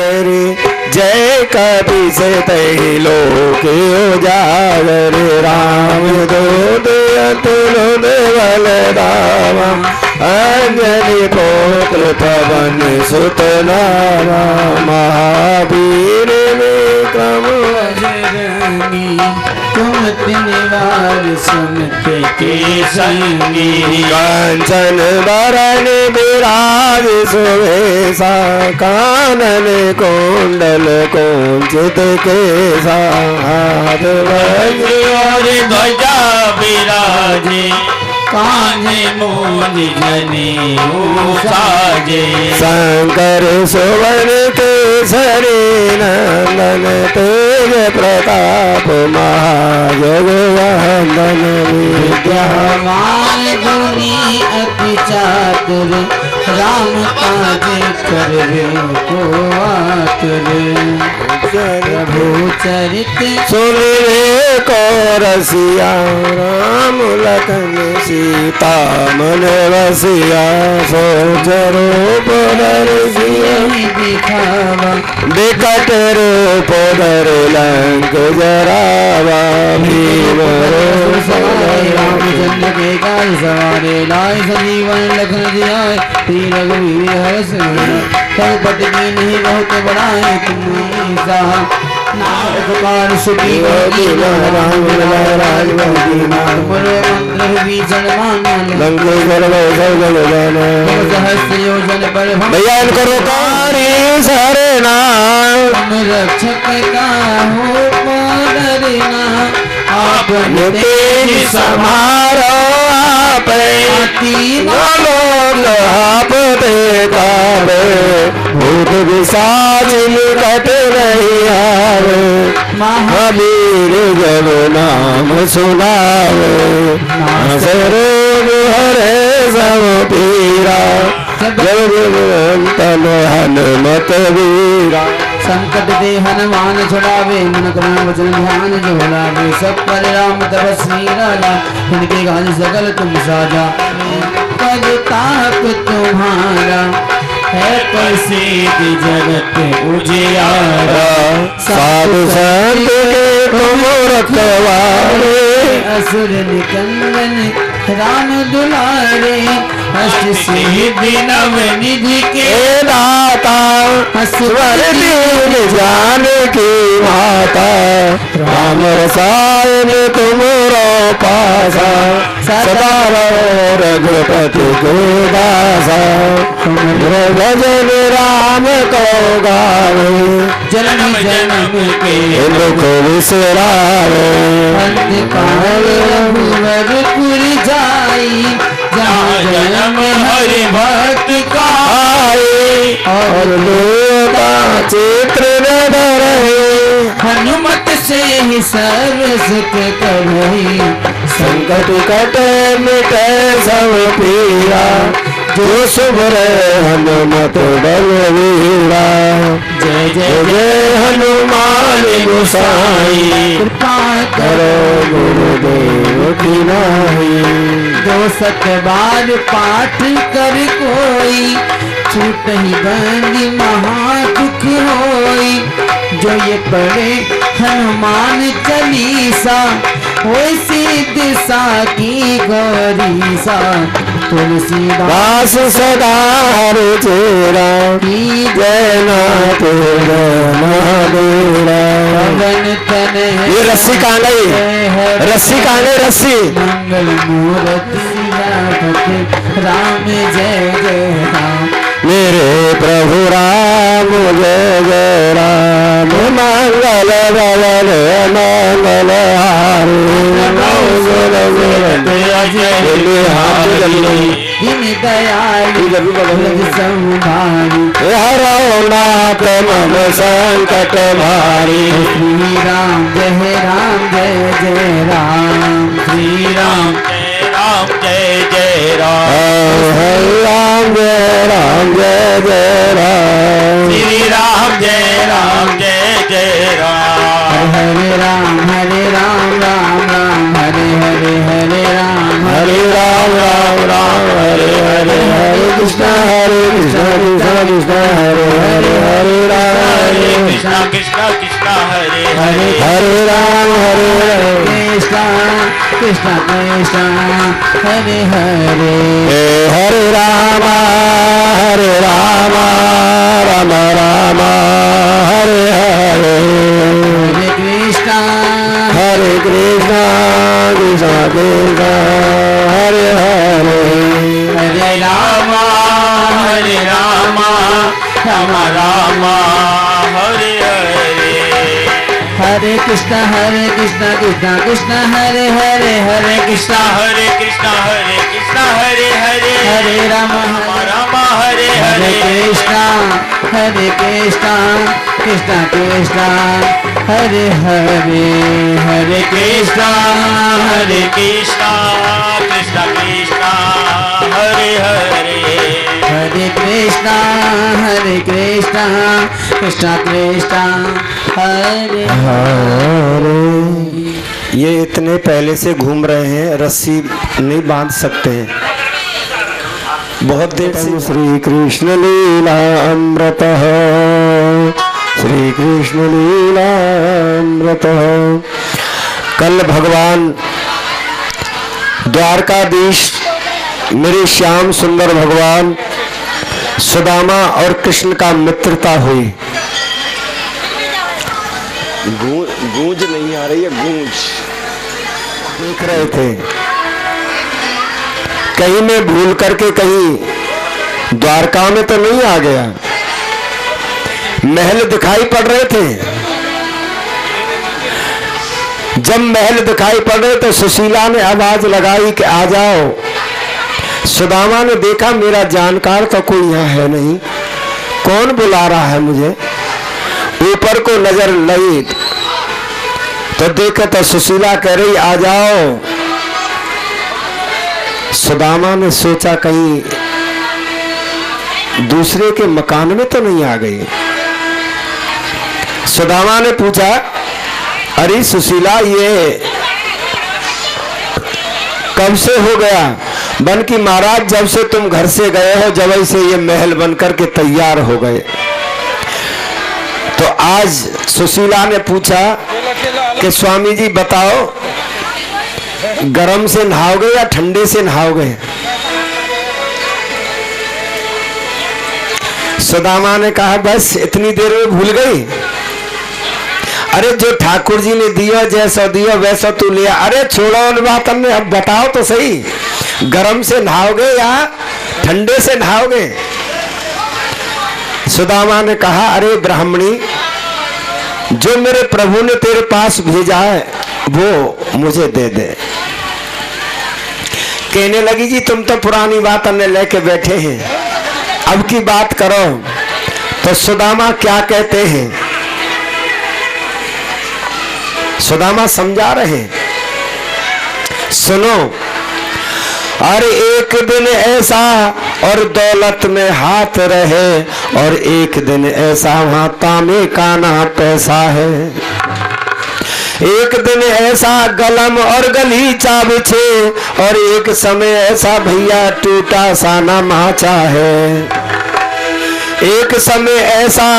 सागरी जय कपि से तहि लोक उजागर राम दूत अतुल बलरामा अंजनी पुत्र पवन सुत नामा महावीर विक्रम बजरंगी कुमति निवार सुमत के संगी कंचन बरन विराज सुवेशा कानन कुंडल कुंचित केसा हाथ वज्र और ध्वजा विराजे कान्हे मोद जनेऊ साजे शंकर सुवन केसरी नंदन तेज प्रताप महाजगवंदन विद्यावान गुणी अति चातुर राम काज करवे को आतुर प्रभु चरित सुनिए को रसिया राम लखन सीता मन रसिया सोच रूप दर्शिया दिखावा विकट रूप धर लंक जरावा भीम रामचंद्र के काज सवारे लाए संजीवन लखन जियाए श्री रघुवीर हर्ष पट की नहीं बहुत बड़ाए तुम नारद सुखी होगी राम राज मंत्र भीषण सहस्त्र योजन पर भैया करो कारी सरना रक्षक का हो डरना आपने तेज समारो आप आप देखावे भूत विशाच निकट नहीं आवे महावीर जब नाम सुनावे रोग हरे सब पीरा जब हनुमत वीरा संकट दे हनुमान छुड़ावे मन करुणा वचन ध्यान जो लावे सब पर राम तपस्वी राजा उनके गान सकल तुम साजा पद ताप तुम्हारा है प्रसिद्ध जगत उजियारा साधु संत के तुम रखवारे असुर निकंदन राम दुलारे अष्ट सिद्धि नव निधि के दाता स्वर दीन जान की माता राम रसायन तुमरो पासा सदा रघुपति को दासा भजन राम को गावे जन्म जन्म के दुख विसरावे अंतकाल रघुवरपुर जाई जहाँ जन्म हरि भक्त का आए और लोका चित्र न डरे हनुमत से ही सर्व सुख करही संकट कटे मिटे सब पीरा जो सुभरे हनुमत बलवीरा जय जय जय हनुमान गोसाई कृपा करो गुरुदेव की नाई जो सत बार पाठ कर कोई छूट ही बंदी महादुख होई जो ये पढ़े हनुमान चालीसा होई दिशा की गौरीसा तुलसीदास सदा हर चेरा की जय नाथ महादेवा ये रस्सी कहाँ गई रस्सी कहाँ गई रस्सी मंगल मूर्ति राम जय जय राम मेरे प्रभु राम जय जय राम मंगल भवन मंगल दिन दयालु संभारी हरो नाथ मम संकट भारी श्री राम जय जय राम श्री राम जय जय राम राम जय जय राम श्री राम जय जय राम हरे राम राम राम हरे हरे राम हरे हरे कृष्ण कृष्ण कृष्ण हरे हरे हरे राम कृष्ण कृष्ण कृष्ण हरे हरे हरे राम कृष्ण कृष्ण कृष्ण हरे हरे हरे राम राम राम हरे हरे हरे कृष्ण कृष्ण कृष्ण कृष्ण हरे हरे हरे राम राम राम हरे हरे हरे कृष्ण कृष्ण कृष्ण हरे हरे हरे कृष्ण कृष्ण हरे हरे हरे राम राम हरे हरे हरे कृष्ण कृष्ण कृष्ण हरे हरे हरे कृष्ण कृष्ण कृष्ण कृष्ण हरे हरे हरे कृष्ण कृष्ण कृष्ण हरे हरे। ये इतने पहले से घूम रहे हैं, रस्सी नहीं बांध सकते हैं, बहुत देर से। श्री कृष्ण लीला अमृत श्री कृष्ण लीला अमृत। कल भगवान द्वारकाधीश मेरे श्याम सुंदर भगवान सुदामा और कृष्ण का मित्रता हुई। गूंज नहीं आ रही है, गूंज देख रहे थे। कहीं मैं भूल करके कहीं द्वारका में तो नहीं आ गया। महल दिखाई पड़ रहे थे। जब महल दिखाई पड़ रहे तो सुशीला ने आवाज लगाई कि आ जाओ। सुदामा ने देखा मेरा जानकार तो कोई यहाँ है नहीं, कौन बुला रहा है मुझे। ऊपर को नजर लगी तो देखा तो सुशीला कह रही आ जाओ। सुदामा ने सोचा कहीं दूसरे के मकान में तो नहीं आ गई। सुदामा ने पूछा अरे सुशीला ये कब से हो गया? बन की महाराज जब से तुम घर से गए हो जब से ये महल बनकर के तैयार हो गए। तो आज सुशीला ने पूछा कि स्वामी जी बताओ गरम से नहाओगे या ठंडे से नहाओगे? सुदामा ने कहा बस इतनी देर में भूल गई। अरे जो ठाकुर जी ने दिया जैसा दिया वैसा तू लिया। अरे छोड़ो उन बातों में, अब बताओ तो सही गरम से नहाओगे या ठंडे से नहाओगे? सुदामा ने कहा अरे ब्राह्मणी जो मेरे प्रभु ने तेरे पास भेजा है वो मुझे दे दे। कहने लगी जी तुम तो पुरानी बात अन्य लेके बैठे हैं, अब की बात करो। तो सुदामा क्या कहते हैं? सुदामा समझा रहे सुनो। और एक दिन ऐसा और दौलत में हाथ रहे और एक दिन ऐसा वहां तांबे का ना पैसा है। एक दिन ऐसा गलम और गलीचा बिछे और एक समय ऐसा भैया टूटा सा ना माचा है। एक समय ऐसा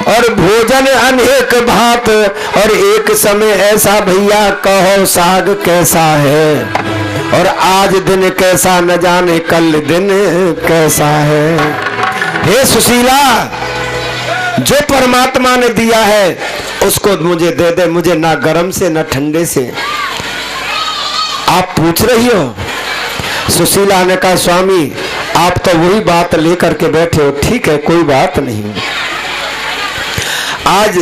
और भोजन अनेक भात और एक समय ऐसा भैया कहो साग कैसा है। और आज दिन कैसा न जाने कल दिन कैसा है। हे सुशीला जो परमात्मा ने दिया है उसको मुझे दे दे, मुझे ना गर्म से ना ठंडे से। आप पूछ रही हो? सुशीला ने कहा स्वामी आप तो वही बात लेकर के बैठे हो, ठीक है कोई बात नहीं। आज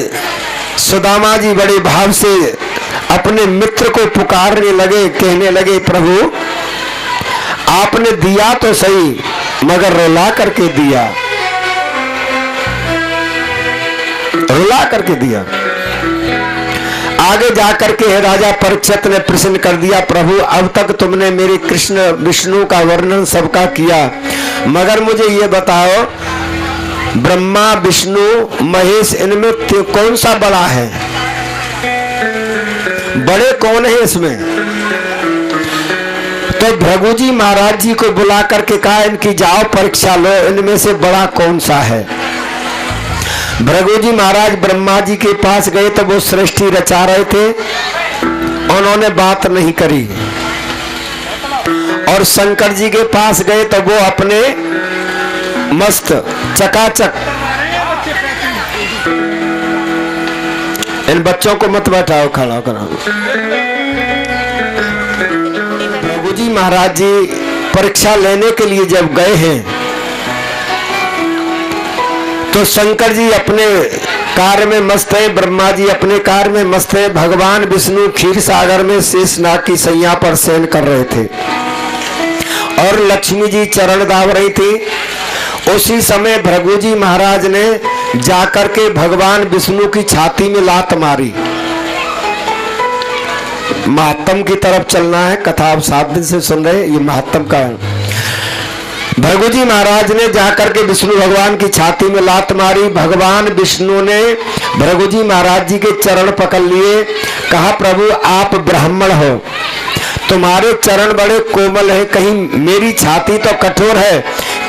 सुदामा जी बड़े भाव से अपने मित्र को पुकारने लगे, कहने लगे प्रभु आपने दिया तो सही मगर रुला करके दिया, रुला करके दिया। आगे जाकर के राजा परीक्षित ने प्रश्न कर दिया प्रभु अब तक तुमने मेरे कृष्ण विष्णु का वर्णन सबका किया मगर मुझे ये बताओ ब्रह्मा विष्णु महेश इनमें कौन सा बड़ा है? बड़े कौन है इसमें? तो भृगु जी महाराज जी को बुला करके कहा इनकी जाओ परीक्षा लो, इनमें से बड़ा कौन सा है? भृगु जी महाराज ब्रह्मा जी के पास गए तो वो सृष्टि रचा रहे थे, उन्होंने बात नहीं करी। और शंकर जी के पास गए तो वो अपने मस्त चकाचक, इन बच्चों को मत बैठाओ, खड़ा करो। भृगु जी महाराज जी परीक्षा लेने के लिए जब गए हैं तो शंकर जी अपने कार्य में मस्त है, ब्रह्मा जी अपने कार्य में मस्त है, भगवान विष्णु क्षीर सागर में शेषनाग की सैया पर शयन कर रहे थे और लक्ष्मी जी चरण दाब रही थी। उसी समय भृगु जी महाराज ने जाकर के भगवान विष्णु की छाती में लात मारी। महात्म की तरफ चलना है, कथा आप 7 दिन से सुन रहे, ये महात्म का। भृगु जी महाराज ने जाकर के विष्णु भगवान की छाती में लात मारी। भगवान विष्णु ने भृगु जी महाराज जी के चरण पकड़ लिए, कहा प्रभु आप ब्राह्मण हो, तुम्हारे चरण बड़े कोमल हैं, कहीं मेरी छाती तो कठोर है,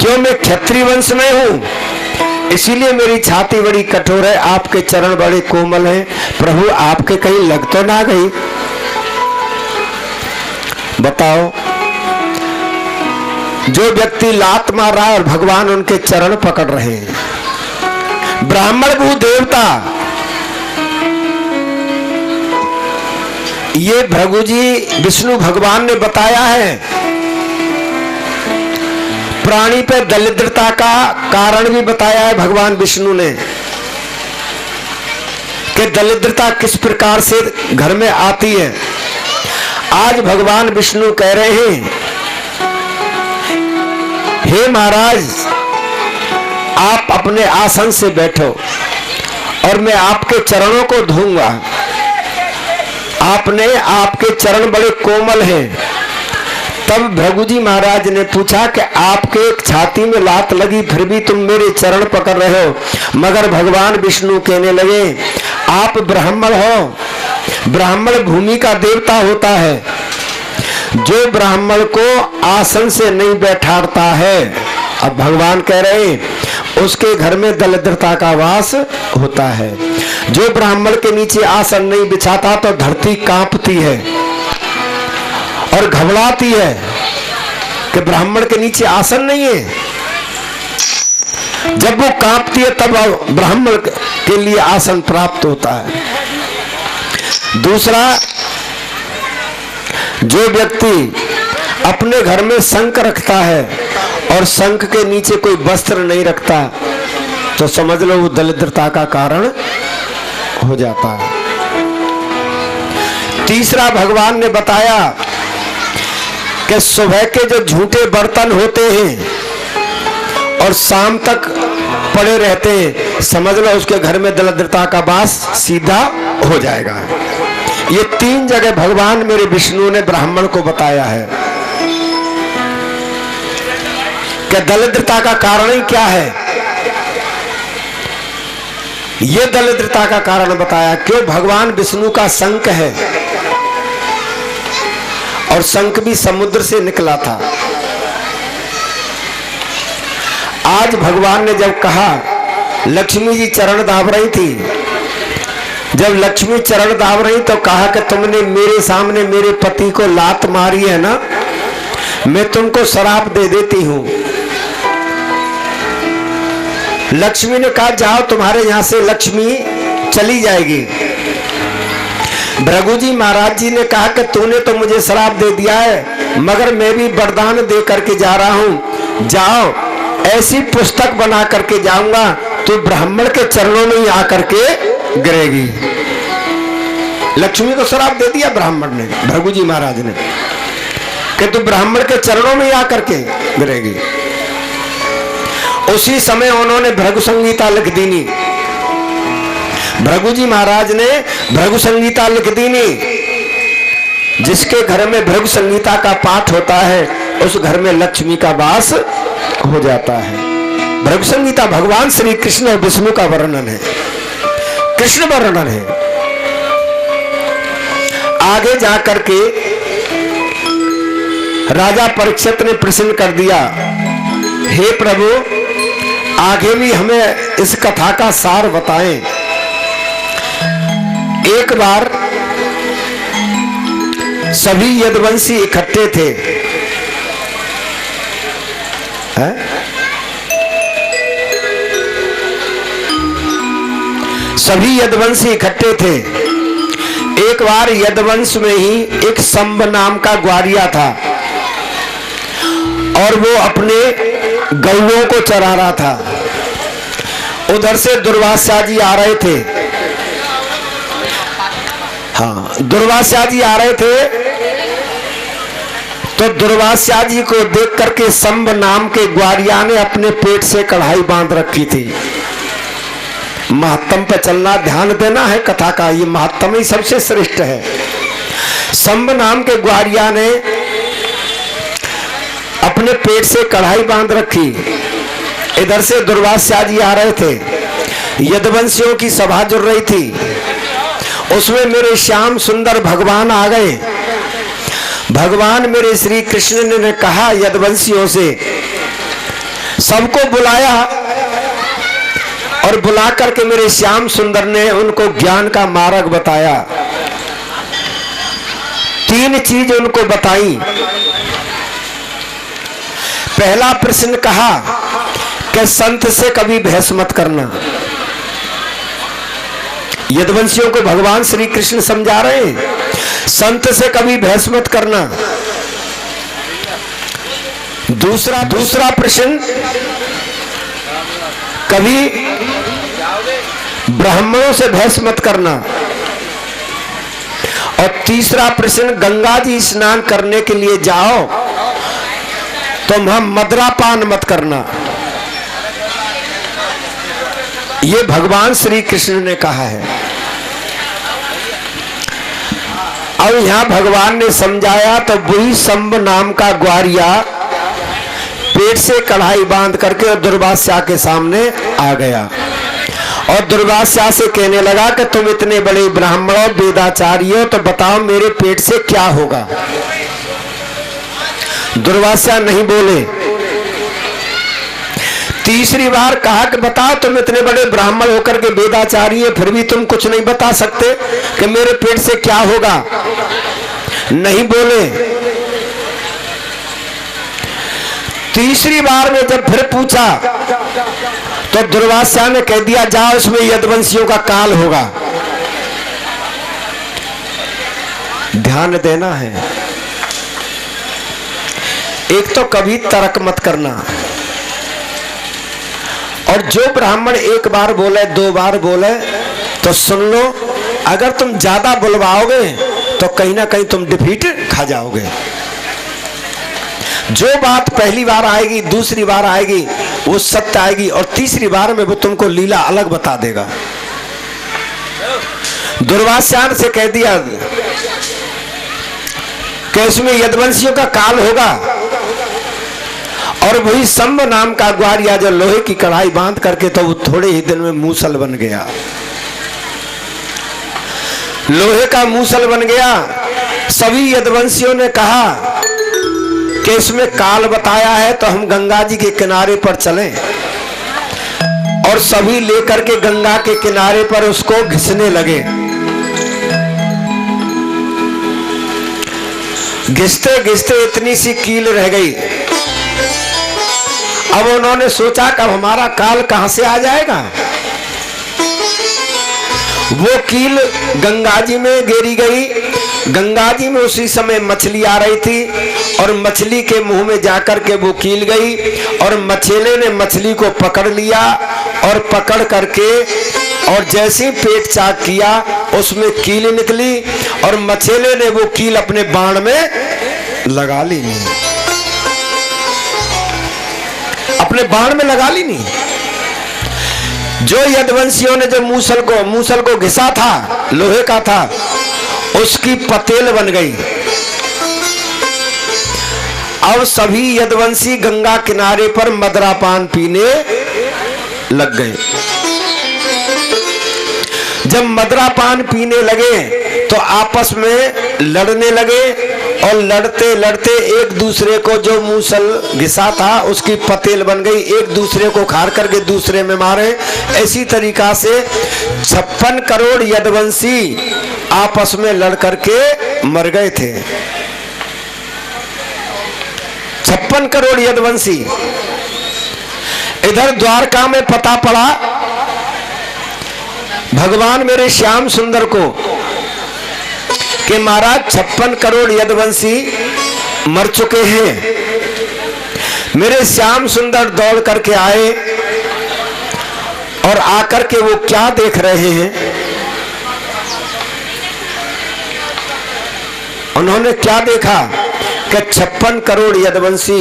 क्यों मैं क्षत्रिय वंश में हूँ, इसीलिए मेरी छाती बड़ी कठोर है, आपके चरण बड़े कोमल हैं, प्रभु आपके कहीं लग तो ना गई। बताओ, जो व्यक्ति लात मार रहा है और भगवान उनके चरण पकड़ रहे हैं, ब्राह्मण भू देवता, ये भृगु जी विष्णु भगवान ने बताया है। प्राणी पे दरिद्रता का कारण भी बताया है भगवान विष्णु ने कि दरिद्रता किस प्रकार से घर में आती है। आज भगवान विष्णु कह रहे हैं, हे महाराज आप अपने आसन से बैठो और मैं आपके चरणों को धोऊंगा। आपके चरण बड़े कोमल हैं। तब भृगु जी महाराज ने पूछा कि आपके छाती में लात लगी फिर भी तुम मेरे चरण पकड़ रहे हो। मगर भगवान विष्णु कहने लगे, आप ब्राह्मण हो, ब्राह्मण भूमि का देवता होता है, जो ब्राह्मण को आसन से नहीं बैठाता है, अब भगवान कह रहे हैं उसके घर में दरिद्रता का वास होता है। जो ब्राह्मण के नीचे आसन नहीं बिछाता तो धरती कांपती है और घबराती है कि ब्राह्मण के नीचे आसन नहीं है। जब वो कांपती है तब ब्राह्मण के लिए आसन प्राप्त होता है। दूसरा, जो व्यक्ति अपने घर में शंख रखता है और शंख के नीचे कोई वस्त्र नहीं रखता तो समझ लो वो दरिद्रता का कारण हो जाता है। तीसरा, भगवान ने बताया कि सुबह के जो झूठे बर्तन होते हैं और शाम तक पड़े रहते हैं, समझ लो उसके घर में दरिद्रता का वास सीधा हो जाएगा। ये 3 जगह भगवान मेरे विष्णु ने ब्राह्मण को बताया है कि दरिद्रता का कारण ही क्या है। ये दरिद्रता का कारण बताया क्यों। भगवान विष्णु का शंख है और शंख भी समुद्र से निकला था। आज भगवान ने जब कहा, लक्ष्मी जी चरण दाब रही थी, जब लक्ष्मी चरण दाब रही तो कहा कि तुमने मेरे सामने मेरे पति को लात मारी है ना, मैं तुमको श्राप दे देती हूं। लक्ष्मी ने कहा जाओ, तुम्हारे यहां से लक्ष्मी चली जाएगी। भृगु जी महाराज जी ने कहा कि तूने तो मुझे श्राप दे दिया है, मगर मैं भी वरदान दे करके जा रहा हूं, जाओ ऐसी पुस्तक बना करके जाऊंगा तो ब्राह्मण के चरणों में ही आकर के गिरेगी। लक्ष्मी को श्राप दे दिया ब्राह्मण ने, भृगु जी महाराज ने, कि तू ब्राह्मण के चरणों में ही आकर के गिरेगी। उसी समय उन्होंने भृगु संगीता लिख दीनी। भृगु जी महाराज ने भृगु संगीता लिख दीनी। जिसके घर में भृगु संगीता का पाठ होता है उस घर में लक्ष्मी का वास हो जाता है। भृगु संगीता भगवान श्री कृष्ण और विष्णु का वर्णन है, कृष्ण वर्णन है। आगे जाकर के राजा परीक्षित ने प्रश्न कर दिया, हे प्रभु आगे भी हमें इस कथा का सार बताएं। एक बार सभी यदुवंशी इकट्ठे थे, है? सभी यदुवंशी इकट्ठे थे। एक बार यदुवंश में ही एक शंभ नाम का ग्वारिया था और वो अपने गौओं को चरा रहा था। उधर से दुर्वासा जी आ रहे थे। हाँ, दुर्वासा जी आ रहे थे तो दुर्वासा जी को देख करके शंभ नाम के ग्वारिया ने अपने पेट से कढ़ाई बांध रखी थी। महत्तम पे चलना, ध्यान देना है कथा का, ये महत्तम ही सबसे श्रेष्ठ है। शंभ नाम के ग्वारिया ने अपने पेट से कढ़ाई बांध रखी। इधर से दुर्वासा जी आ रहे थे। यदुवंशियों की सभा जुड़ रही थी, उसमें मेरे श्याम सुंदर भगवान आ गए। भगवान मेरे श्री कृष्ण ने कहा यदुवंशियों से, सबको बुलाया और बुला करके मेरे श्याम सुंदर ने उनको ज्ञान का मार्ग बताया। 3 चीज उनको बताई। पहला प्रश्न कहा कि संत से कभी बहस मत करना। यदुवंशियों को भगवान श्री कृष्ण समझा रहे हैं, संत से कभी बहस मत करना। दूसरा प्रश्न, कभी ब्राह्मणों से बहस मत करना। और तीसरा प्रश्न, गंगा जी स्नान करने के लिए जाओ तो हम मदरापान मत करना। ये भगवान श्री कृष्ण ने कहा है। अब यहां भगवान ने समझाया तो वही शंभ नाम का ग्वारिया पेट से कढ़ाई बांध करके दुर्वासा के सामने आ गया और दुर्वासा से कहने लगा कि तुम इतने बड़े ब्राह्मण हो, वेदाचारी हो, तो बताओ मेरे पेट से क्या होगा। दुर्वासा नहीं बोले। तीसरी बार कहा कि बताओ तुम इतने बड़े ब्राह्मण होकर के वेदाचारी है, फिर भी तुम कुछ नहीं बता सकते कि मेरे पेट से क्या होगा। नहीं बोले। तीसरी बार में जब फिर पूछा तो दुर्वासा ने कह दिया, जाओ इसमें यदुवंशियों का काल होगा। ध्यान देना है, एक तो कभी तर्क मत करना। और जो ब्राह्मण एक बार बोले, 2 बार बोले तो सुन लो। अगर तुम ज्यादा बुलवाओगे तो कहीं ना कहीं तुम डिफीट खा जाओगे। जो बात पहली बार आएगी, दूसरी बार आएगी, वो सत्य आएगी, और तीसरी बार में वो तुमको लीला अलग बता देगा। दुर्वासा से कह दिया कि इसमें यदुवंशियों का काल होगा। और वही शंभ नाम का ग्वारिया जो लोहे की कढ़ाई बांध करके तो वो थोड़े ही दिन में मूसल बन गया। लोहे का मूसल बन गया। सभी यदुवंशियों ने कहा कि इसमें काल बताया है तो हम गंगा जी के किनारे पर चलें, और सभी लेकर के गंगा के किनारे पर उसको घिसने लगे। घिसते घिसते इतनी सी कील रह गई। अब उन्होंने सोचा कि अब हमारा काल कहां से आ जाएगा। वो कील गंगा जी में गिरी गई। गंगा जी में उसी समय मछली आ रही थी और मछली के मुंह में जाकर के वो कील गई, और मछली ने मछली को पकड़ लिया और पकड़ करके, और जैसे ही पेट चाक किया उसमें कील निकली और मछली ने वो कील अपने बाण में लगा ली। नहीं, अपने बाण में लगा ली नहीं। जो यदुवंशियों ने जो मूसल को घिसा था, लोहे का था, उसकी पतेल बन गई। अब सभी यदुवंशी गंगा किनारे पर मदरापान पीने लग गए। जब मदरापान पीने लगे तो आपस में लड़ने लगे और लड़ते लड़ते एक दूसरे को, जो मूसल घिसा था उसकी पतेल बन गई, एक दूसरे को खार करके दूसरे में मारे। ऐसी तरीका से 56 करोड़ यदुवंशी आपस में लड़ करके मर गए थे। 56 करोड़ यदुवंशी। इधर द्वारका में पता पड़ा भगवान मेरे श्याम सुंदर को कि महाराज 56 करोड़ यदुवंशी मर चुके हैं। मेरे श्याम सुंदर दौड़ करके आए और आकर के वो क्या देख रहे हैं, उन्होंने क्या देखा कि 56 करोड़ यदुवंशी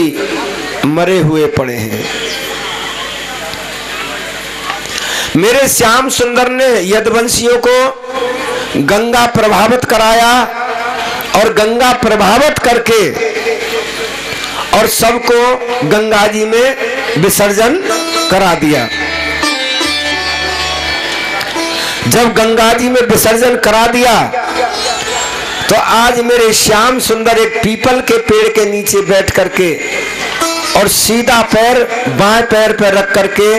मरे हुए पड़े हैं। मेरे श्याम सुंदर ने यदुवंशियों को गंगा प्रभावित कराया और गंगा प्रभावित करके और सबको गंगा जी में विसर्जन करा दिया। जब गंगा जी में विसर्जन करा दिया तो आज मेरे श्याम सुंदर एक पीपल के पेड़ के नीचे बैठ करके और सीधा पैर बाएं पैर पर रख करके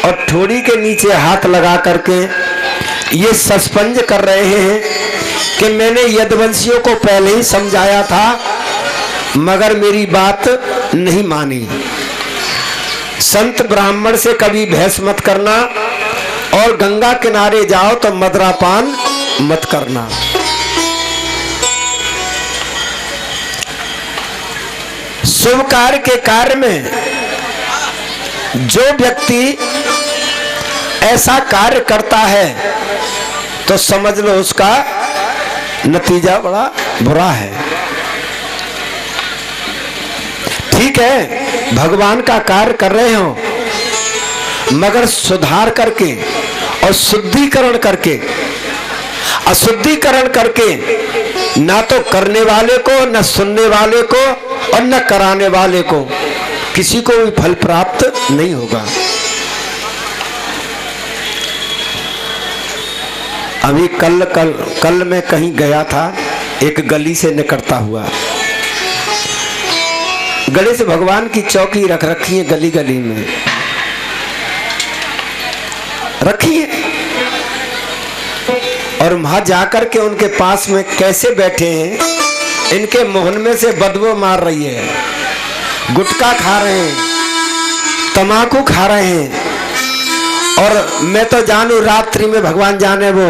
और ठोड़ी के नीचे हाथ लगा करके ये सस्पेंज कर रहे हैं कि मैंने यदुवंशियों को पहले ही समझाया था मगर मेरी बात नहीं मानी। संत ब्राह्मण से कभी बहस मत करना और गंगा किनारे जाओ तो मदरापान मत करना। शुभ कार्य के कार्य में जो व्यक्ति ऐसा कार्य करता है तो समझ लो उसका नतीजा बड़ा बुरा है। ठीक है, भगवान का कार्य कर रहे हो मगर सुधार करके और शुद्धिकरण करके, अशुद्धिकरण करके ना तो करने वाले को, न सुनने वाले को और न कराने वाले को किसी को भी फल प्राप्त नहीं होगा। अभी कल मैं कहीं गया था, एक गली से निकलता हुआ, गले से भगवान की चौकी रख रखी है, गली गली में रखी है और वहां जाकर के उनके पास में कैसे बैठे हैं, इनके मोहन में से बदबू मार रही है, गुटखा खा रहे हैं, तमाकू खा रहे हैं। और मैं तो जानू रात्रि में भगवान जाने वो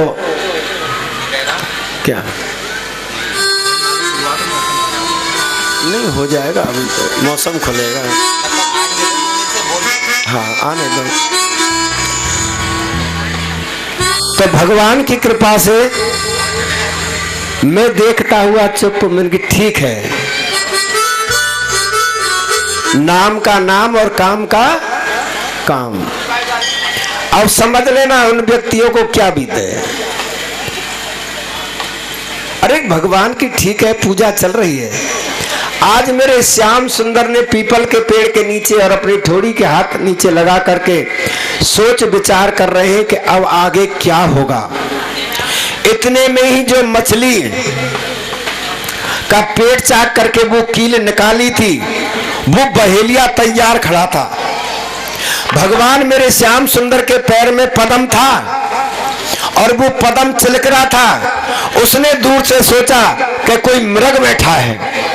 क्या नहीं हो जाएगा, अभी तो मौसम खुलेगा। हाँ आने दो। तो भगवान की कृपा से मैं देखता हुआ चुप, मैंने ठीक है, नाम का नाम और काम का काम। अब समझ लेना उन व्यक्तियों को क्या बीते। अरे भगवान की ठीक है पूजा चल रही है। आज मेरे श्याम सुंदर ने पीपल के पेड़ के नीचे और अपनी ठोड़ी के हाथ नीचे लगा करके सोच विचार कर रहे हैं कि अब आगे क्या होगा। इतने में ही जो मछली का पेट चाक करके वो कील निकाली थी, वो बहेलिया तैयार खड़ा था। भगवान मेरे श्याम सुंदर के पैर में पद्म था और वो पद्म चिलक रहा था। उसने दूर से सोचा कि कोई मृग बैठा है,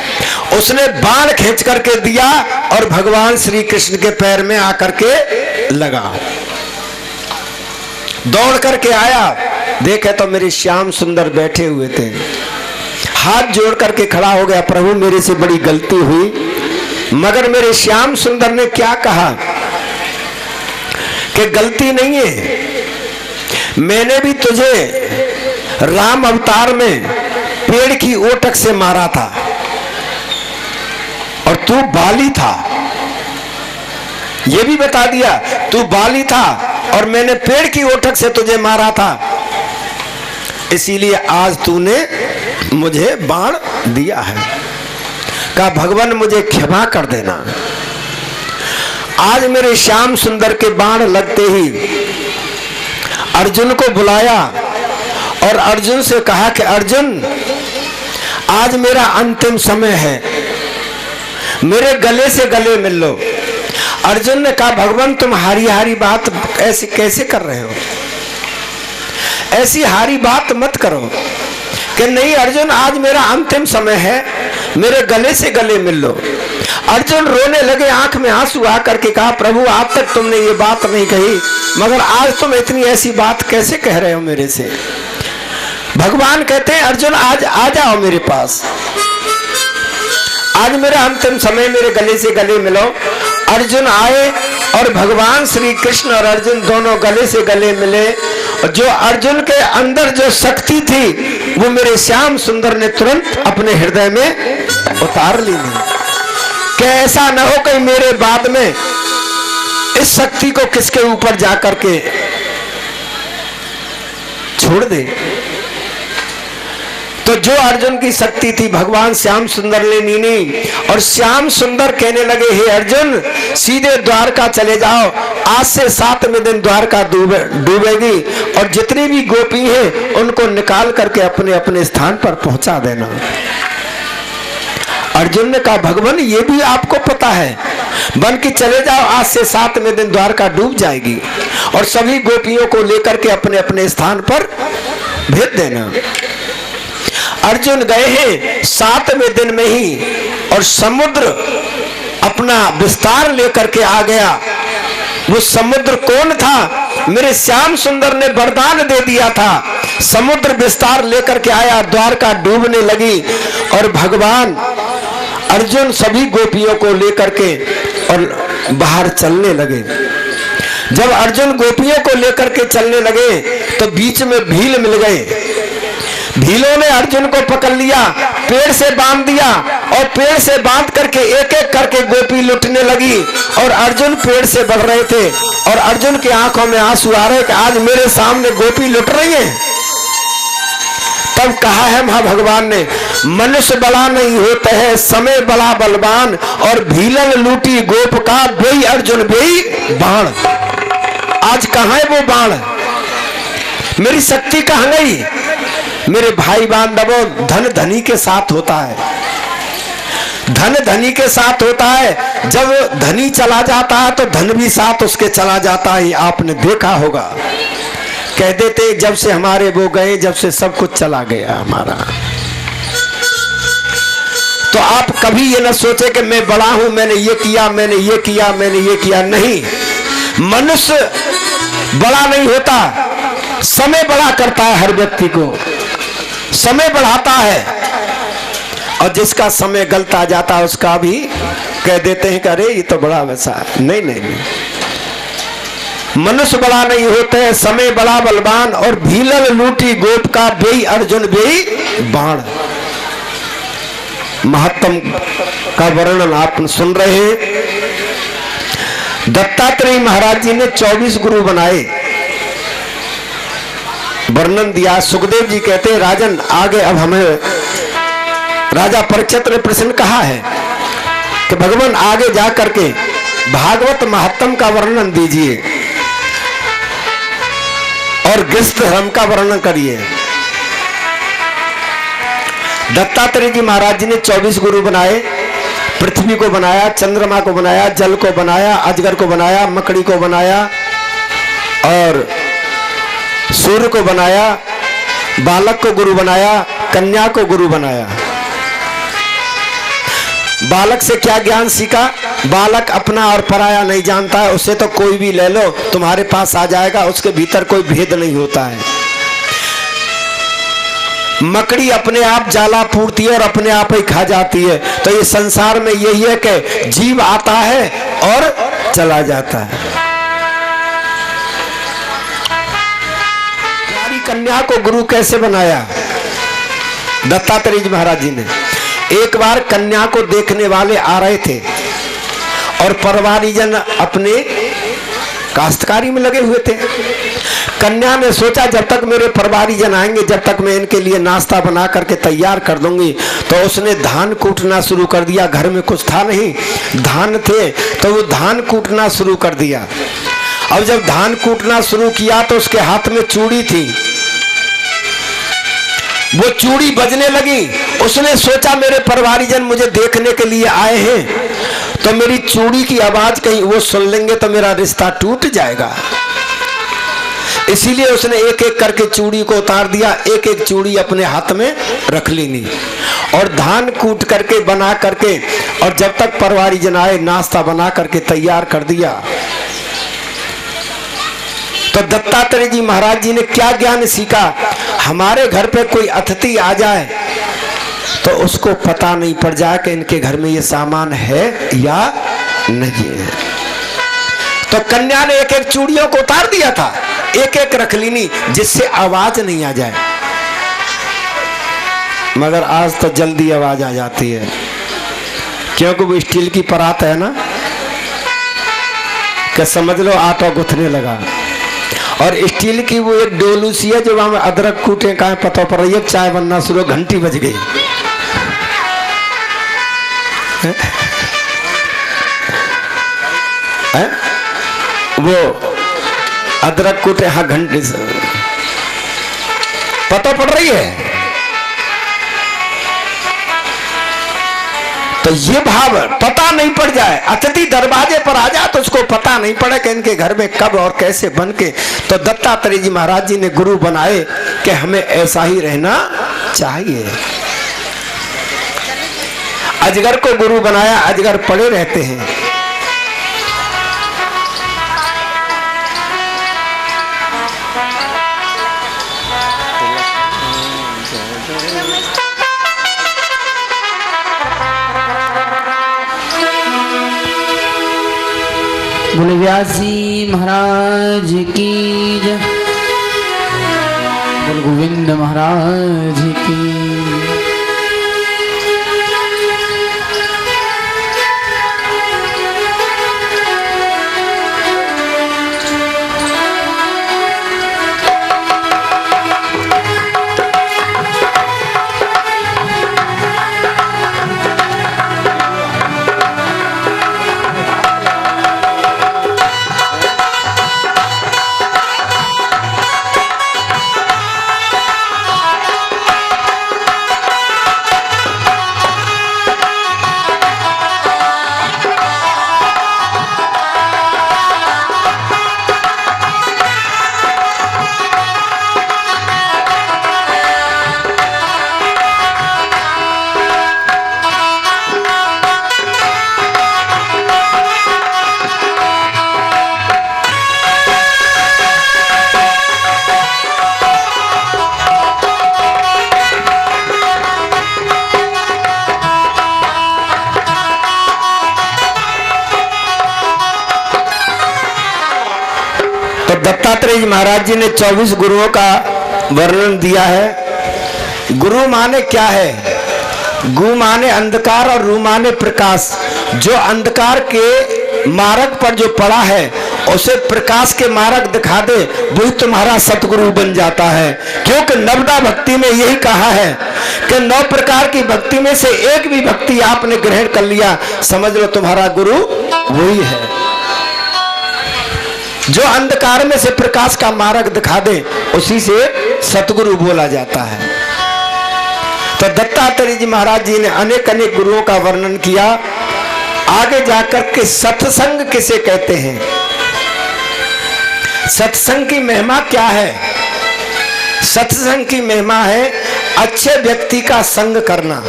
उसने बाण खींच करके दिया और भगवान श्री कृष्ण के पैर में आकर के लगा। दौड़ करके आया, देखे तो मेरे श्याम सुंदर बैठे हुए थे। हाथ जोड़ करके खड़ा हो गया, प्रभु मेरे से बड़ी गलती हुई। मगर मेरे श्याम सुंदर ने क्या कहा कि गलती नहीं है, मैंने भी तुझे राम अवतार में पेड़ की ओटक से मारा था और तू बाली था। यह भी बता दिया तू बाली था और मैंने पेड़ की ओटक से तुझे मारा था, इसीलिए आज तूने मुझे बाण दिया है। कहा भगवान मुझे क्षमा कर देना। आज मेरे श्याम सुंदर के बाण लगते ही अर्जुन को बुलाया और अर्जुन से कहा कि अर्जुन आज मेरा अंतिम समय है, मेरे गले से गले मिल लो। अर्जुन ने कहा भगवान तुम हारी हारी बात ऐसी कैसे कर रहे हो, ऐसी हारी बात मत करो। कि नहीं अर्जुन आज मेरा अंतिम समय है, मेरे गले से गले मिल लो। अर्जुन रोने लगे, आंख में आंसू आकर के कहा प्रभु आज तक तुमने ये बात नहीं कही, मगर आज तुम इतनी ऐसी बात कैसे कह रहे हो मेरे से। भगवान कहते हैं अर्जुन आज आ जाओ मेरे पास, आज मेरा अंतिम समय, मेरे गले से गले मिलो। अर्जुन आए और भगवान श्री कृष्ण और अर्जुन दोनों गले से गले मिले। जो अर्जुन के अंदर जो शक्ति थी वो मेरे श्याम सुंदर ने तुरंत अपने हृदय में उतार ली। कि ऐसा न हो कहीं मेरे बाद में इस शक्ति को किसके ऊपर जाकर के छोड़ दे। तो जो अर्जुन की शक्ति थी भगवान श्याम सुंदर ने नीनी, और श्याम सुंदर कहने लगे हे अर्जुन सीधे द्वारका चले जाओ, आज से 7वें दिन द्वारका डूबेगी और जितनी भी गोपी हैं उनको निकाल करके अपने अपने स्थान पर पहुंचा देना। अर्जुन ने कहा भगवान ये भी आपको पता है, बन के चले जाओ, आज से 7वें दिन द्वारका डूब जाएगी और सभी गोपियों को लेकर के अपने अपने स्थान पर भेज देना। अर्जुन गए हैं 7वें दिन में ही, और समुद्र अपना विस्तार लेकर के आ गया। वो समुद्र कौन था? मेरे श्याम सुंदर ने वरदान दे दिया था। समुद्र विस्तार लेकर के आया, द्वारका डूबने लगी और भगवान अर्जुन सभी गोपियों को लेकर के और बाहर चलने लगे। जब अर्जुन गोपियों को लेकर के चलने लगे तो बीच में भील मिल गए। भीलों ने अर्जुन को पकड़ लिया, पेड़ से बांध दिया और पेड़ से बांध करके एक एक करके गोपी लुटने लगी। और अर्जुन पेड़ से बढ़ रहे थे और अर्जुन की आंखों में आंसू आ रहे कि आज मेरे सामने गोपी लुट रही है। तब कहा है भगवान ने मनुष्य बड़ा नहीं होता है, समय बड़ा बलवान, और भीलन लूटी गोप का बेई अर्जुन बेई बाण। आज कहां है वो बाण? मेरी शक्ति कहां गई? मेरे भाई बांधवों, धन धनी के साथ होता है, धन धनी के साथ होता है। जब धनी चला जाता है तो धन भी साथ उसके चला जाता है, आपने देखा होगा। कह देते जब से हमारे वो गए, जब से सब कुछ चला गया हमारा। तो आप कभी ये न सोचे कि मैं बड़ा हूं, मैंने ये किया, मैंने ये किया, मैंने ये किया। नहीं, मनुष्य बड़ा नहीं होता, समय बड़ा करता है। हर व्यक्ति को समय बढ़ाता है, और जिसका समय गलत आ जाता है उसका भी कह देते हैं कि अरे ये तो बड़ा वैसा है। नहीं नहीं नहीं, मनुष्य बड़ा नहीं होते, समय बड़ा बलवान, और भीलन लूटी गोप का बेई अर्जुन बेई बाण। महत्तम का वर्णन आप सुन रहे हैं। दत्तात्रेय महाराज जी ने 24 गुरु बनाए, वर्णन दिया। सुखदेव जी कहते हैं राजन आगे अब हमें राजा परीक्षित ने प्रश्न कहा है कि भगवान आगे जा करके भागवत महत्तम का वर्णन दीजिए और गृहस्थ धर्म का वर्णन करिए। दत्तात्रेय जी महाराज जी ने 24 गुरु बनाए। पृथ्वी को बनाया, चंद्रमा को बनाया, जल को बनाया, अजगर को बनाया, मकड़ी को बनाया और सूर्य को बनाया, बालक को गुरु बनाया, कन्या को गुरु बनाया। बालक से क्या ज्ञान सीखा? बालक अपना और पराया नहीं जानता है, उससे तो कोई भी ले लो तुम्हारे पास आ जाएगा, उसके भीतर कोई भेद नहीं होता है। मकड़ी अपने आप जाला पूरती है और अपने आप ही खा जाती है। तो ये संसार में यही है कि जीव आता है और चला जाता है। कन्या को गुरु कैसे बनाया? दत्तात्रेय जी महाराज जी ने एक बार कन्या को देखने वाले आ रहे थे और परवारी जन अपने काश्तकारी में लगे हुए थे। कन्या ने सोचा जब तक मेरे परवारी जन आएंगे, जब तक मैं इनके लिए नाश्ता बना करके तैयार कर दूंगी। तो उसने धान कूटना शुरू कर दिया। घर में कुछ था नहीं, धान थे, तो वो धान कूटना शुरू कर दिया। अब जब धान कूटना शुरू किया तो उसके हाथ में चूड़ी थी। वो चूड़ी बजने लगी। उसने सोचा मेरे परिवारीजन मुझे देखने के लिए आए हैं, तो मेरी चूड़ी की आवाज कहीं वो सुन लेंगे तो मेरा रिश्ता टूट जाएगा। इसीलिए उसने एक एक करके चूड़ी को उतार दिया, एक एक चूड़ी अपने हाथ में रख ली और धान कूट करके बना करके, और जब तक परिवारीजन आए नाश्ता बना करके तैयार कर दिया। तो दत्तात्रेय जी महाराज जी ने क्या ज्ञान सीखा, हमारे घर पे कोई अतिथि आ जाए तो उसको पता नहीं पड़ जाए कि इनके घर में ये सामान है या नहीं है। तो कन्या ने एक एक चूड़ियों को उतार दिया था, एक एक रख ली जिससे आवाज नहीं आ जाए। मगर आज तो जल्दी आवाज आ जाती है, क्योंकि वो स्टील की परात है ना, कि समझ लो आटा गुथने लगा। और स्टील की वो एक डोलू सी है जो वहां अदरक कूटे का पता पड़ रही है, चाय बनना शुरू, घंटी बज गई। है? वो अदरक कूटे, हाँ घंटे से पता पड़ रही है। तो ये भाव पता नहीं पड़ जाए, अतिथि दरवाजे पर आ जाए तो उसको पता नहीं पड़े कि इनके घर में कब और कैसे बन के। तो दत्तात्रेय जी महाराज जी ने गुरु बनाए कि हमें ऐसा ही रहना चाहिए। अजगर को गुरु बनाया, अजगर पड़े रहते हैं। बोले व्यास जी महाराज की जय, बोल गोविंद महाराज की। दत्तात्रेय जी महाराज जी ने 24 गुरुओं का वर्णन दिया है। गुरु माने क्या है? गु माने अंधकार और रू माने प्रकाश। जो अंधकार के मार्ग पर जो पड़ा है उसे प्रकाश के मार्ग दिखा दे, वही तुम्हारा सतगुरु बन जाता है। क्योंकि नवदा भक्ति में यही कहा है कि 9 प्रकार की भक्ति में से एक भी भक्ति आपने ग्रहण कर लिया, समझ लो तुम्हारा गुरु वही है। जो अंधकार में से प्रकाश का मार्ग दिखा दे उसी से सतगुरु बोला जाता है। तो दत्तात्रेय जी महाराज जी ने अनेक अनेक गुरुओं का वर्णन किया। आगे जाकर के सत्संग किसे कहते हैं, सत्संग की महिमा क्या है? सत्संग की महिमा है अच्छे व्यक्ति का संग करना,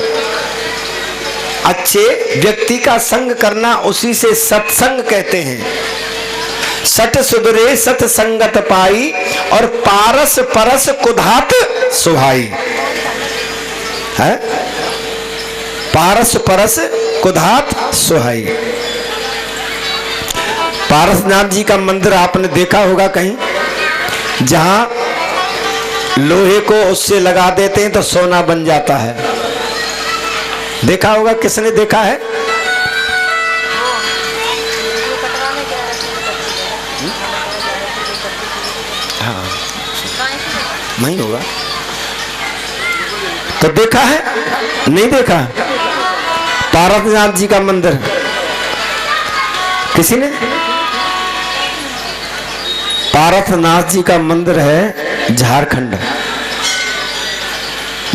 अच्छे व्यक्ति का संग करना, उसी से सत्संग कहते हैं। सत सुधरे सत संगत पाई और पारस परस कुधात सुहाई है। पारस परस कुधात सुहाई। पारसनाथ जी का मंदिर आपने देखा होगा कहीं, जहां लोहे को उससे लगा देते हैं तो सोना बन जाता है। देखा होगा, किसने देखा है? हाँ, नहीं होगा तो देखा है, नहीं देखा? पारसनाथ जी का मंदिर किसी ने? पारसनाथ जी का मंदिर है झारखंड।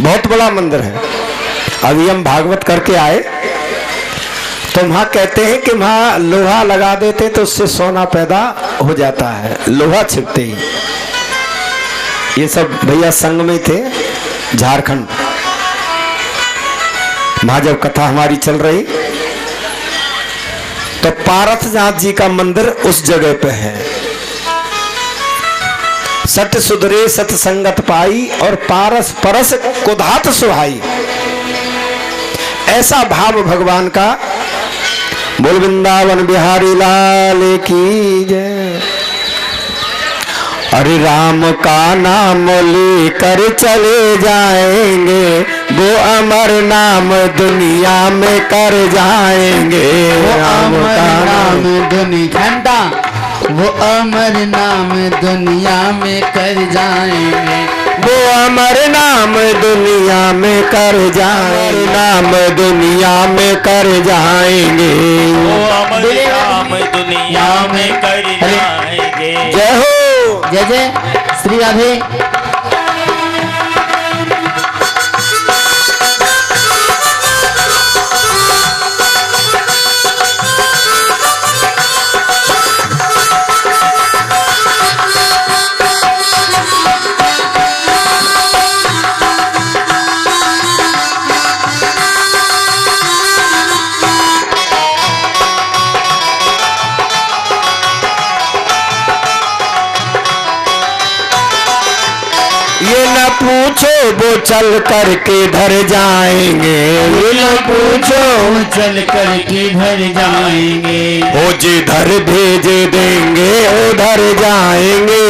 बहुत बड़ा मंदिर है। अभी हम भागवत करके आए तो वहां कहते हैं कि वहां लोहा लगा देते तो उससे सोना पैदा हो जाता है, लोहा छिपते ही। ये सब भैया संग में थे झारखंड। वहां जब कथा हमारी चल रही तो पारसनाथ जी का मंदिर उस जगह पे है। सट सुधरे सतसंगत पाई और पारस परस कुधात सुहाई, ऐसा भाव भगवान का। बोल वृंदावन बिहारी लाल की जय। अरे राम का नाम लेकर चले जाएंगे, वो अमर नाम दुनिया में कर जाएंगे। राम का नाम दुनिया, वो अमर नाम दुनिया में कर जाएंगे। वो अमर नाम दुनिया में कर जाएंगे, नाम दुनिया में कर जाएंगे। वो अमर नाम दुनिया में कर जाएंगे। जय हो, जय जय श्री राधे। ये न पूछो वो चल कर किधर जाएंगे, ये न पूछो चल कर किधर जाएंगे। वो जिधर भेज देंगे उधर जाएंगे,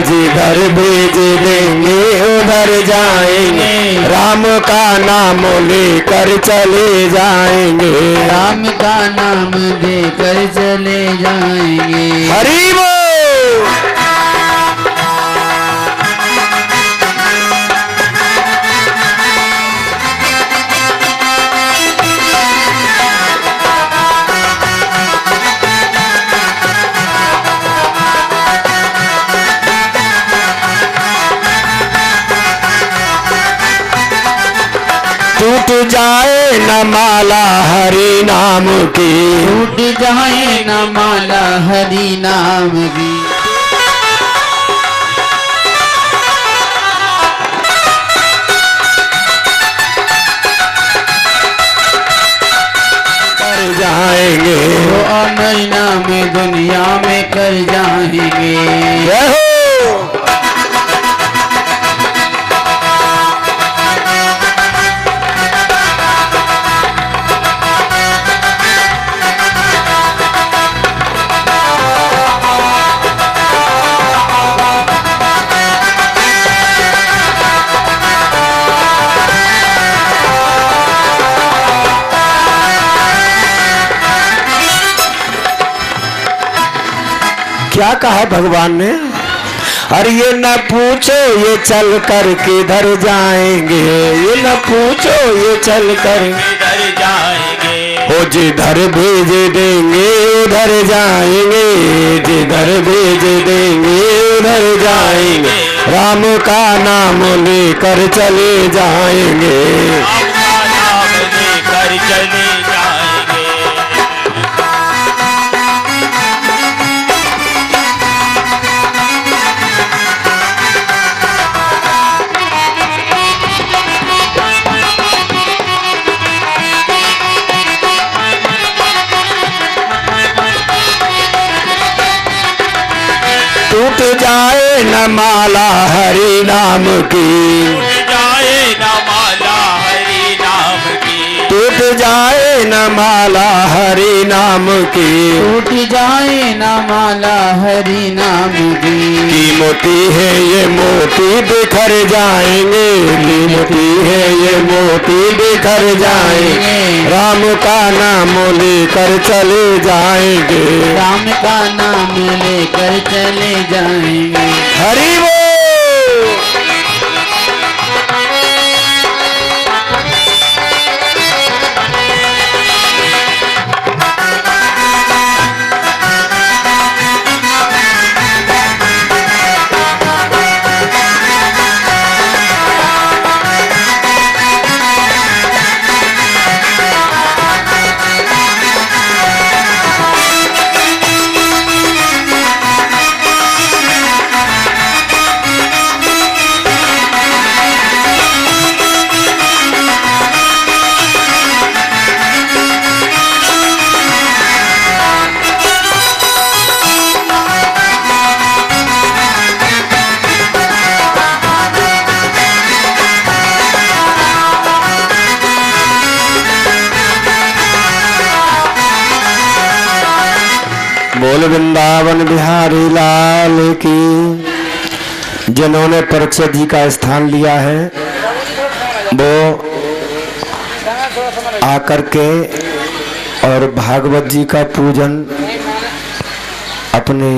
जिधर भेज देंगे उधर जाएंगे। राम का नाम लेकर चले जाएंगे, राम का नाम देकर चले जाएंगे। हरि बोल। टूट जाए न माला हरि नाम की, टूट जाए न माला हरि नाम की। कर जाएंगे, वो अमर नाम दुनिया में कर जाएंगे। जय हो। क्या कहा भगवान ने? अरे ये न पूछो ये चल कर किधर जाएंगे, ये न पूछो ये चल कर किधर जाएंगे। वो जिधर भेज देंगे उधर जाएंगे, जिधर भेज देंगे उधर जाएंगे। राम का नाम लेकर चले जाएंगे, राम का नाम लेकर चले जाएंगे। टूट जाए न माला हरि नाम की, टूट जाए न माला हरि नाम की। टूट जाए न माला हरि नाम की, टूट जाए न माला हरि नाम की। मोती है ये मोती बिखर जाएंगे, मोती है ये मोती बिखर जाएंगे। राम का नाम लेकर चले जाएंगे, राम का नाम लेकर चले जाएंगे। हरि बोल। बोल वृंदावन बिहारी लाल की। जिन्होंने परीक्षित जी का स्थान लिया है वो आकर के और भागवत जी का पूजन अपने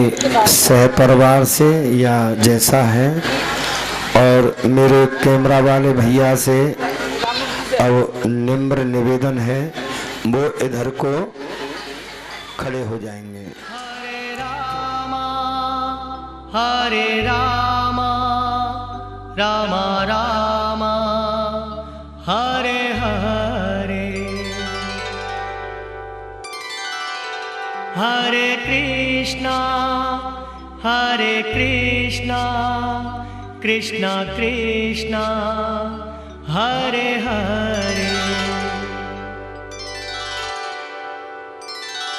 सह परिवार से या जैसा है, और मेरे कैमरा वाले भैया से अब निम्र निवेदन है वो इधर को खड़े हो जाएंगे। हरे रामा रामा रामा हरे हरे, हरे कृष्णा कृष्णा कृष्णा हरे हरे,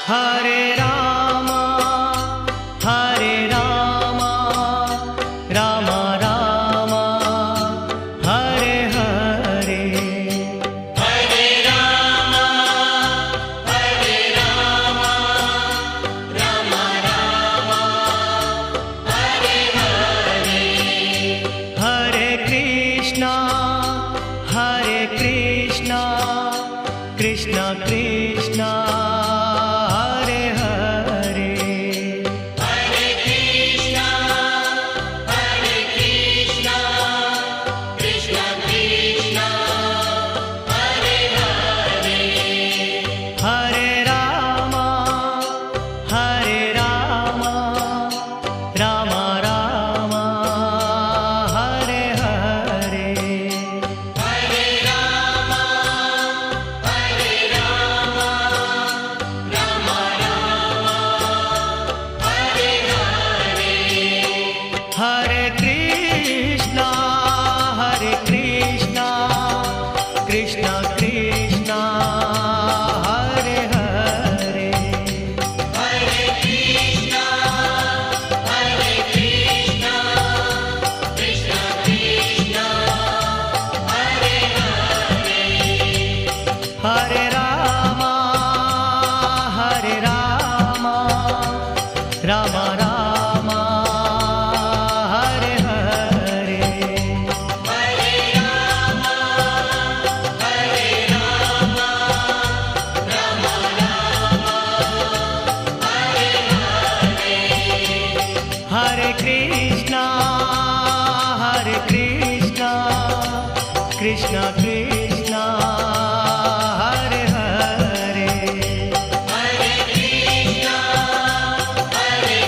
हरे रामा रामा रामा हरे हरे, हरे रामा रामा रामा हरे हरे, हरे कृष्णा कृष्णा कृष्णा हरे हरे, हरे कृष्णा कृष्णा कृष्णा हरे हरे, हरे रामा रामा रामा हरे हरे, हरे रामा रामा रामा हरे हरे, हरे कृष्णा कृष्णा कृष्णा हरे हरे, हरे कृष्णा कृष्णा कृष्णा हरे हरे, हरे रामा रामा रामा हरे हरे, हरे रामा रामा रामा हरे हरे, हरे कृष्णा कृष्णा कृष्णा हरे हरे, हरे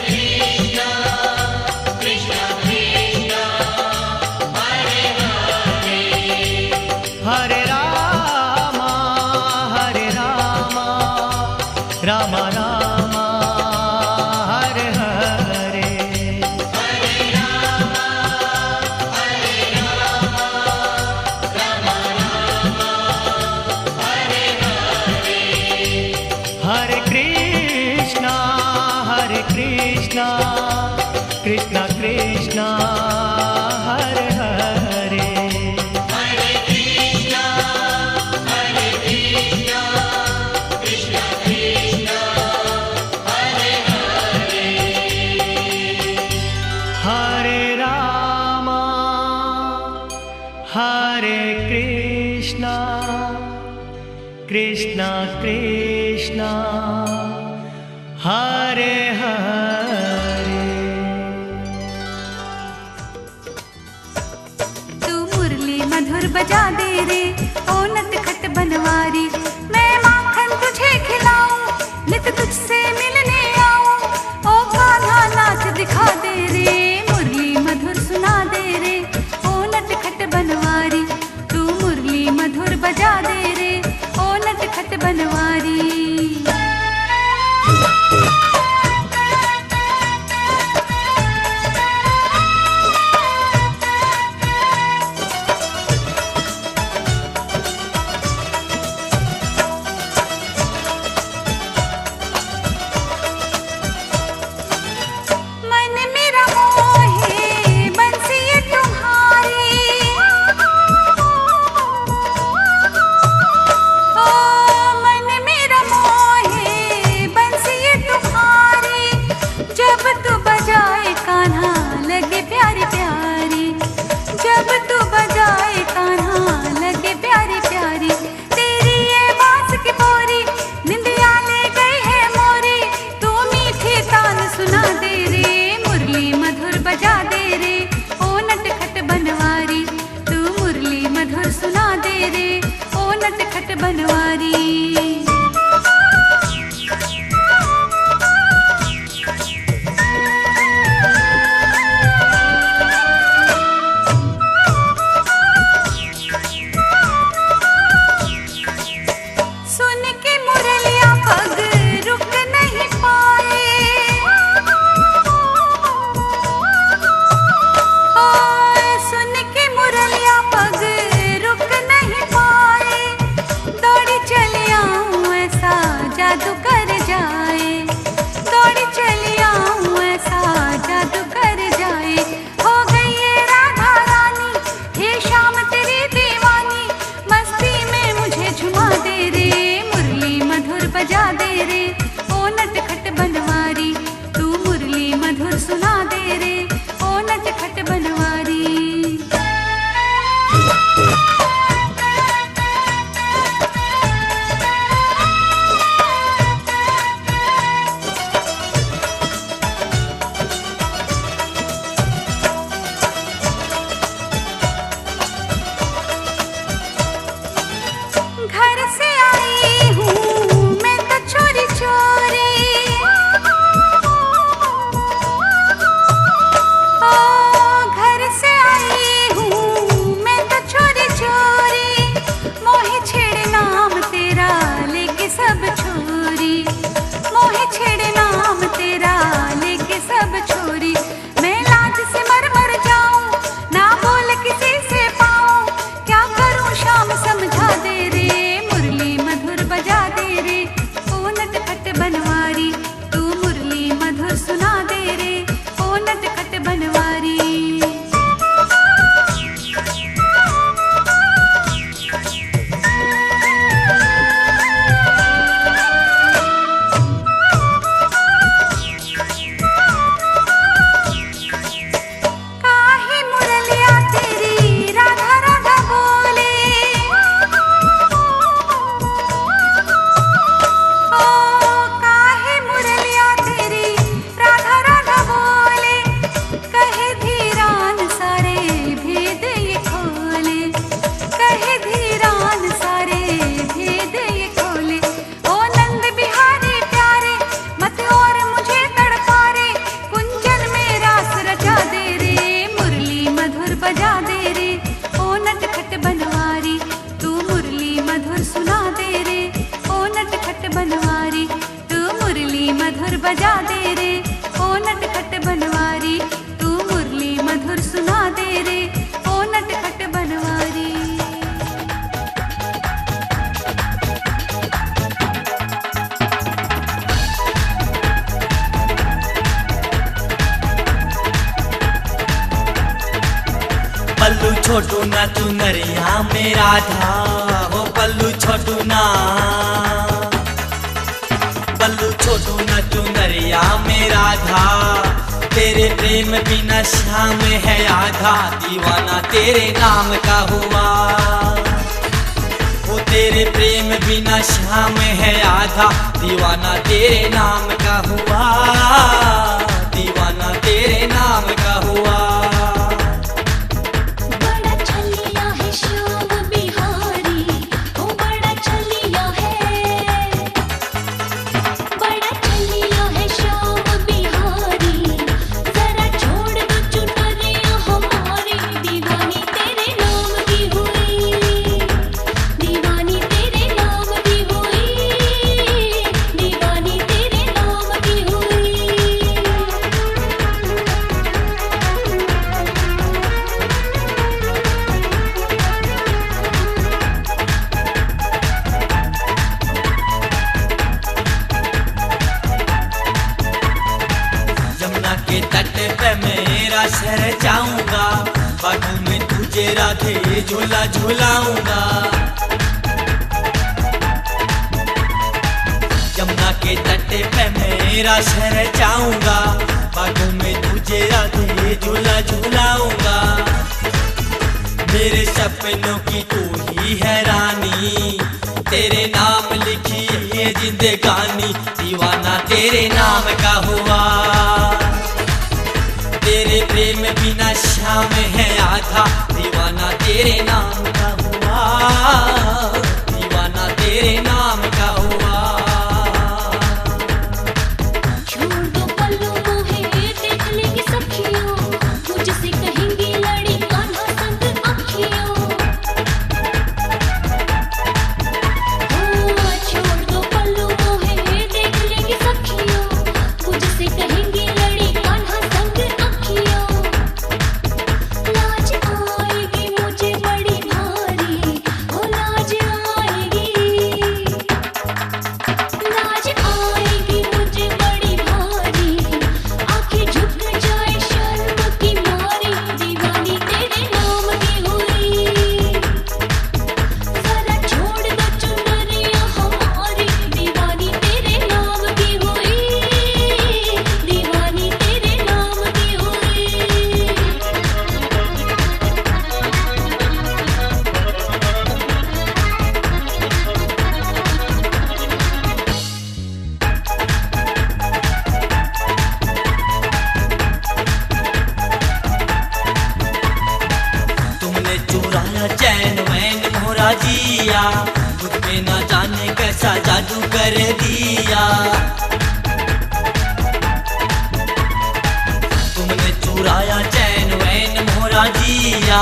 कृष्णा कृष्णा कृष्णा हरे हरे, हरे रामा रामा रामा हरे हरे, हरे रामा रामा रामा हरे हरे, हरे कृष्णा कृष्णा कृष्णा हरे हरे, हरे कृष्णा कृष्णा कृष्णा हरे हरे, हरे रामा कृष्णा कृष्णा कृष्णा हरे हरे। तू मुरली मधुर बजा दे रे ओ नटखट बनवारी, मैं माखन तुझे खिलाऊं नित तुझसे मिलने आऊं, ओ कान्हा नाच दिखा दे रे मुरली मधुर सुना दे रे ओ नटखट बनवारी, तू मुरली मधुर बजा दे रे ओ नटखट बनवारी। बनवारी। सुन के मुरलिया पग रुक नहीं पाए, सुन के मुरलिया पग रुक नहीं पाए, दौड़ी चली आऊं ऐसा जादू कर जाए, दौड़ी चली आऊं ऐसा जादू कर जाए। हो गई ये राधा रानी, हे शाम तेरी दीवानी, मस्ती में मुझे झुमा दे रे, मुरली मधुर बजा दे रे, ओ नटखट बनवारी, तू मुरली मधुर सुना दे रे, ओ नटखट बनवारी। घर से आई हूँ मैं तो चोरी चोरी, ओ घर से आई हूँ मैं तो चोरी चोरी, मोहे छेड़े नाम तेरा लेके सब छोरी, मोहे छेड़े नाम तेरा लेके सब छोरी। मैं लाज से मर मर जाऊं, ना बोल किसी से पाऊं, क्या करूं शाम समझा दे रे, मुरली मधुर बजा दे रे, ओ नटखट बनवारी, तू मुरली मधुर सुना दे रे, ओ नटखट बनवारी। काहे मुरलिया तेरी राधा राधा बोले, ओ काहे मुरलिया तेरी राधा राधा बोले, कहे धीरान सारे भेद ये खोले, कहे धीरान सारे भेद ये खोले। ओ नंद बिहारी प्यारे, मत और मुझे तड़पा रे, कुंजन में रास रचा दे रे, मुरली मधुर बजा दे रे, ओ नटखट बनवारी, तू मुरली मधुर सुना दे रे, ओ नटखट बनवारी, तू मुरली मधुर बजा दे रे, ओ नटखट बनवारी, तू मुरली मधुर सुना दे रे, ओ नटखट बनवारी। पल्लू छोटू ना तू नरिया में राधा, हो पल्लू छोटू ना, पल्लू छोटू ना तू नरिया में राधा, तेरे प्रेम बिना श्याम है आधा, दीवाना तेरे नाम का हुआ, वो तेरे प्रेम बिना श्याम है आधा, दीवाना तेरे नाम का हुआ, दीवाना तेरे नाम का हुआ। बड़ा छलिया है श्याम बिहारी, ओ बड़ा छलिया है, बड़ा छलिया है श्याम बिहारी, जरा छोड़ दो चुनरिया हमारी, दीवानी तेरे नाम की हुई, दीवानी तेरे नाम की हुई, दीवानी तेरे नाम की हुई। यमुना के तट पे मेरा शहर जाऊंगा, बागों में तुझे राधे झूला झूलाऊंगा, यमुना के तट पे मेरा शहर जाऊंगा, बागों में तुझे राधे झूला झूलाऊंगा। मेरे सपनों की तू ही है रानी, तेरे नाम लिखी ये जिंदगानी, दीवाना तेरे नाम का हुआ, तेरे प्रेम बिना श्याम है आधा, दीवाना तेरे नाम का हुआ, दीवाना तेरे चुराया चैन वैन मोरा जिया, मुझ पे ना जाने कैसा जादू कर दिया। तुमने चुराया चैन वैन मोरा जिया,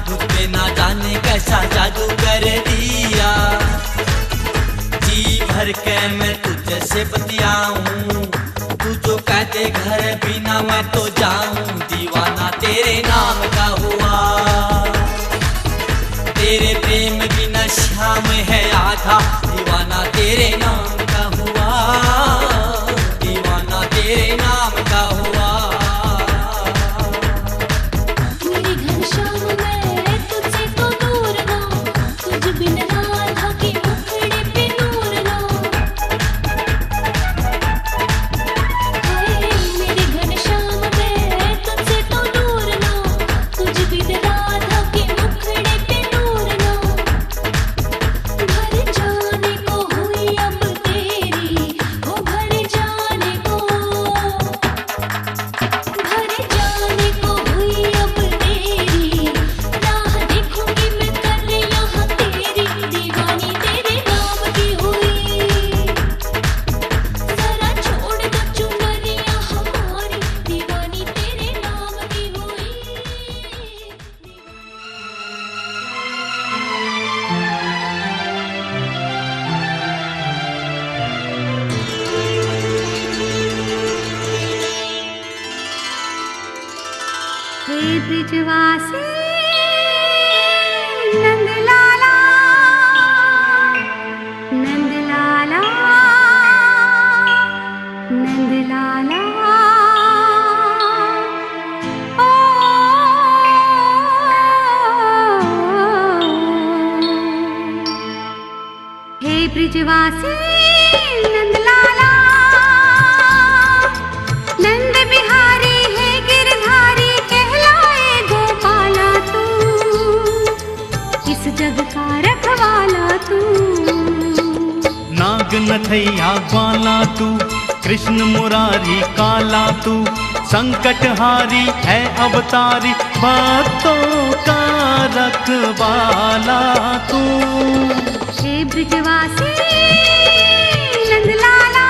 मुझ पे ना जाने कैसा जादू कर दिया। जी भर के मैं तुझसे बतियाऊं, तू जो कहते घर बिना मैं तो जाऊं। दीवाना तेरे नाम का हुआ, तेरे प्रेम बिना शाम है आधा। दीवाना तेरे नाम का हुआ, दीवाना तेरे नाम का हुआ। मेरे घर शाम में तुझसे तो दूर ना, तुझ बिन राधा के मुखड़े पे नूर ना। हाय मेरे घर शाम में तुझसे तो दूर ना, तुझ बिन राधा के मुखड़े पे नूर ना। घर जाने को हुई अब तेरी, हो घर जाने को, घर जाने को हुई अब तेरी। राह देखूंगी मैं कर यहाँ तेरी, दीवानी तेरे नाम की हुई। जरा छोड़ दो चुनरिया हमारी, दीवानी तेरे नाम की हुई। हे ब्रिजवासी नंदलाला, नंदलाला, नंदलाला। ओ हे ब्रिजवासी नंदलाला, नंद बिहारी है गिरधारी कहलाए गोपाला तू, इस जग का रखवाला तू। नाग नथैया ग्वाला तू, कृष्ण मुरारी काला तू, संकटहारी है अवतारी, भक्तों का रखवाला तू। हे ब्रिजवासी नंदलाला,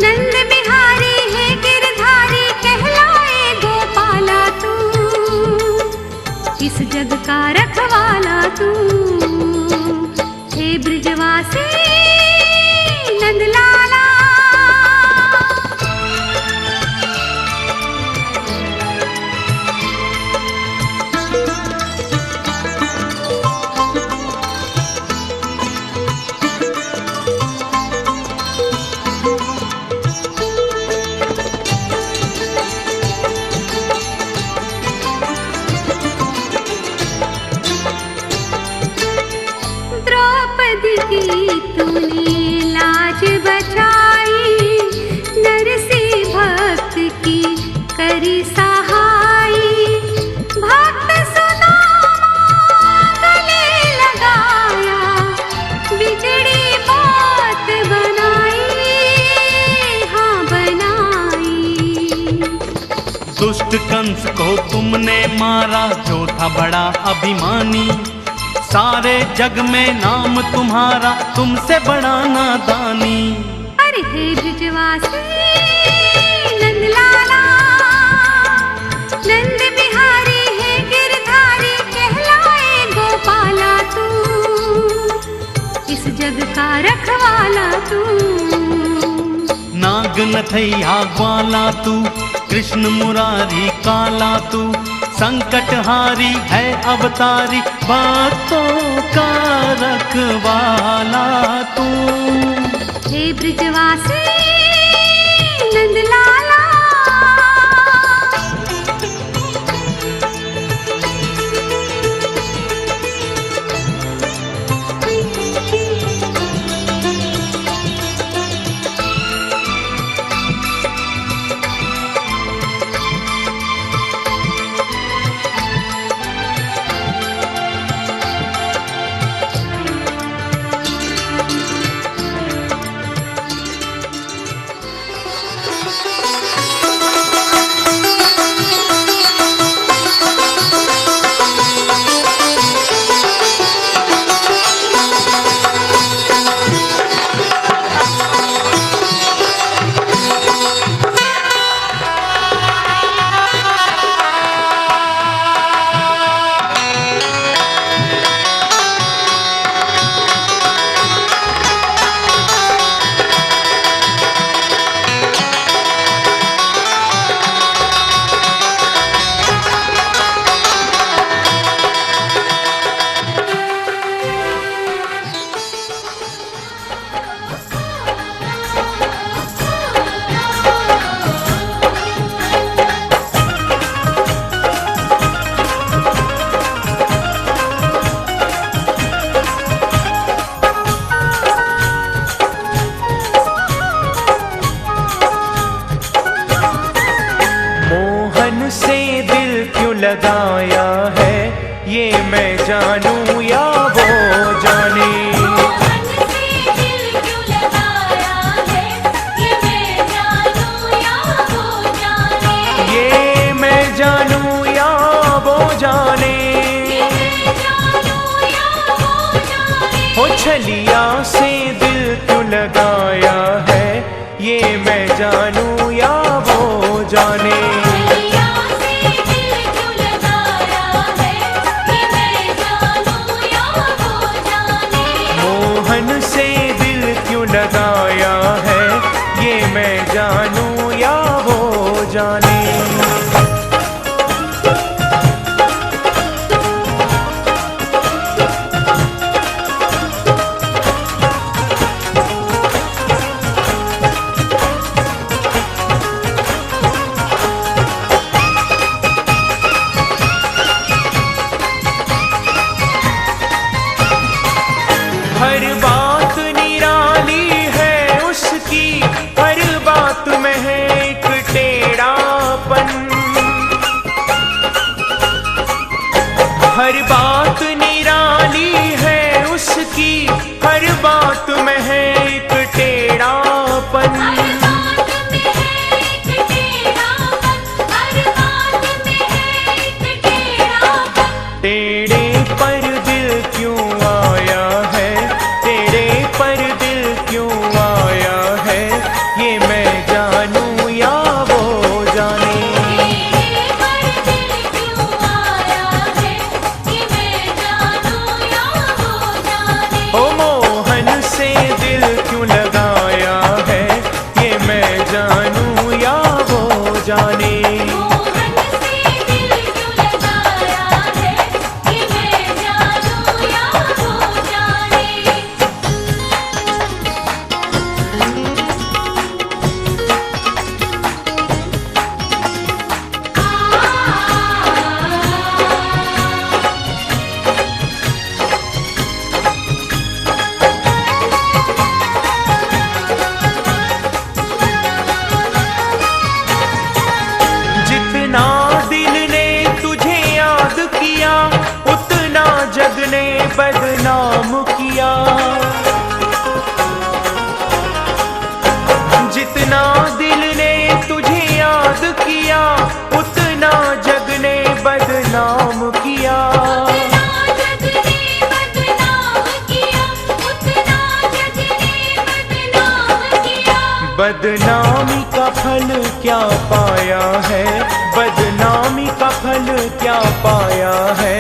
नंद बिहारी है गिरधारी कहलाए गोपाला तू, इस जग का रखवाला तू। हे ब्रिजवासी नंदलाला। द्रौपदी की तूने लाज बचाई, नरसी भक्त की करी सहाई। भक्त सुदामा गले लगाया, बिगड़ी बात बनाई, हाँ बनाई। दुष्ट कंस को तुमने मारा, जो था बड़ा अभिमानी, सारे जग में नाम तुम्हारा, तुमसे बड़ा नादानी। अरे हे ब्रिजवासी नंदलाला, नंद बिहारी है गिरधारी कहलाए गोपाला तू, इस जग का रखवाला तू। नाग नथैया ग्वाला तू, कृष्ण मुरारी काला तू, संकटहारी है अवतारी, भक्तों का रखवाला तू। हे ब्रिजवासी नंदलाला। दिल क्यों लगाया है, ये मैं जानूं या वो जाने। मोहन से दिल क्यों लगाया है, ये मैं जानूं या वो जाने। ये मैं जानूं या वो जाने। ये मैं जानूं या वो जाने। हो छलिया से दिल क्यों लगाया है, ये मैं जानूं या वो जाने। छलिया से दिल क्यों लगाया है, ये मैं जानूं या वो जाने। मोहन से दिल क्यों लगाया है, ये मैं जानूं या वो जाने। हर बात निराली है उसकी, हर बात में है एक टेढ़ापन। हर बात निराली है उसकी, हर बात में है एक टेढ़ापन। हर बात में है एक टेढ़ापन, हर बात में है एक टेढ़ापन। टेढ़े पर दिल क्यों आया है, टेढ़े पर दिल क्यों आया है, ये मैं जानूं या वो जाने। तेरे पर दिल क्यों आया है, ये मैं जानूं या वो जाने। ओ मोहन से दिल क्यों लगाया है, ये मैं जानूं या वो जाने। मोहन से दिल क्यों लगाया है, ये मैं जानूं या वो जाने। जितना दिल ने तुझे याद किया, उतना जग ने बदनाम किया। जितना दिल ने तुझे याद किया, उतना जग ने बदनाम किया। उतना जग ने बदनाम किया, उतना जग ने बदनाम किया। बदनामी का फल क्या पाया है, बदनामी का फल क्या पाया है,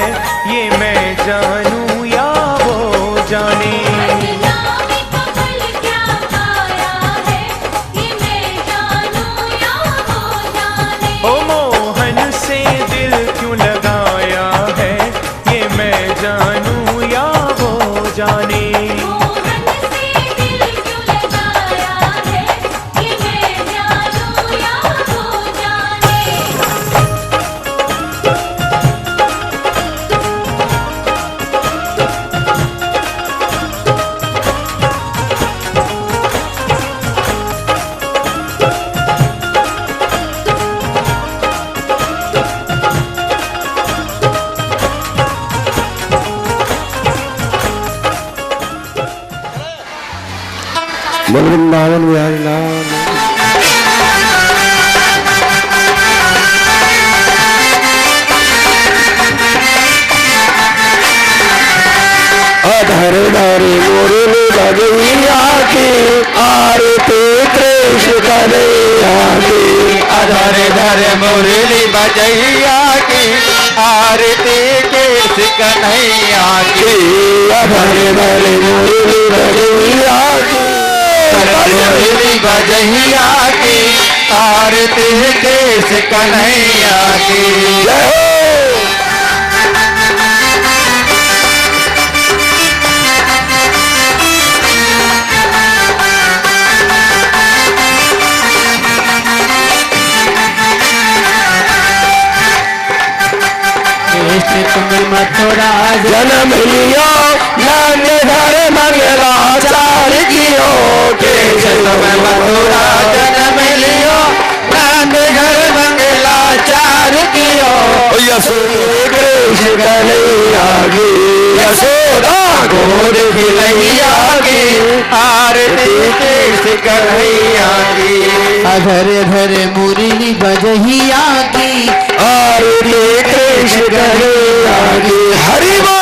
ये मैं जानूं या वो जाने। बदनामी का फल क्या पाया है, ये मैं जानूं या वो जाने। ओ मोहन से दिल क्यों लगाया है, ये मैं जानूं या वो जाने। मोहन से दिल क्यों लगाया है, ये मैं जानूं या वो जाने। बोल वृंदावन बिहारी लाल। अधर धर मुरली बजैया की, आरती कृष्ण कन्हैया की। अधर धर मुरली बजैया की, आरती कृष्ण कन्हैया की। अधर धर मुरली बजैया की, मुरली बजैया की, आरती कृष्ण कन्हैया की। जय हो। कृष्ण तुम मथुरा जन्म लियो नंद धर मंगलाचार्य कियो। कृष्ण तुम मथुरा जन्म लियो, नंद घर मंगलाचार्य किया यशोदा कृष्ण कन्हैया की यशोदा गोद खिलैया की आरती कृष्ण कन्हैया की अधर धर मुरली बजहिया की आरती कृष्ण कन्हैया की हरि बोल।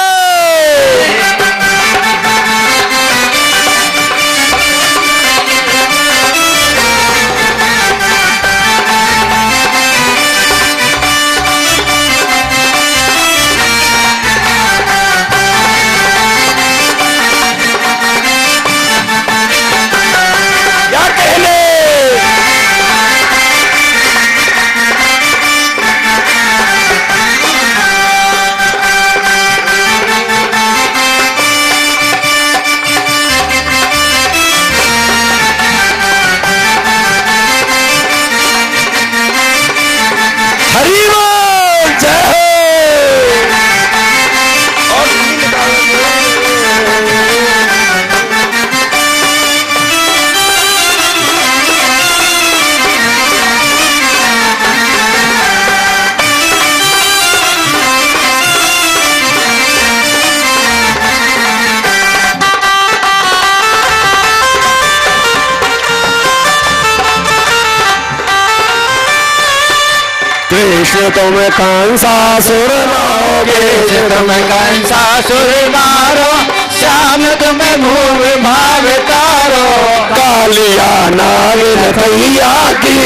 कृष्ण तुम कंसासुर मारोगे, तुम कंसासुर मारो, श्याम तुम भूम भाव तारो, कालिया नाग नथैया की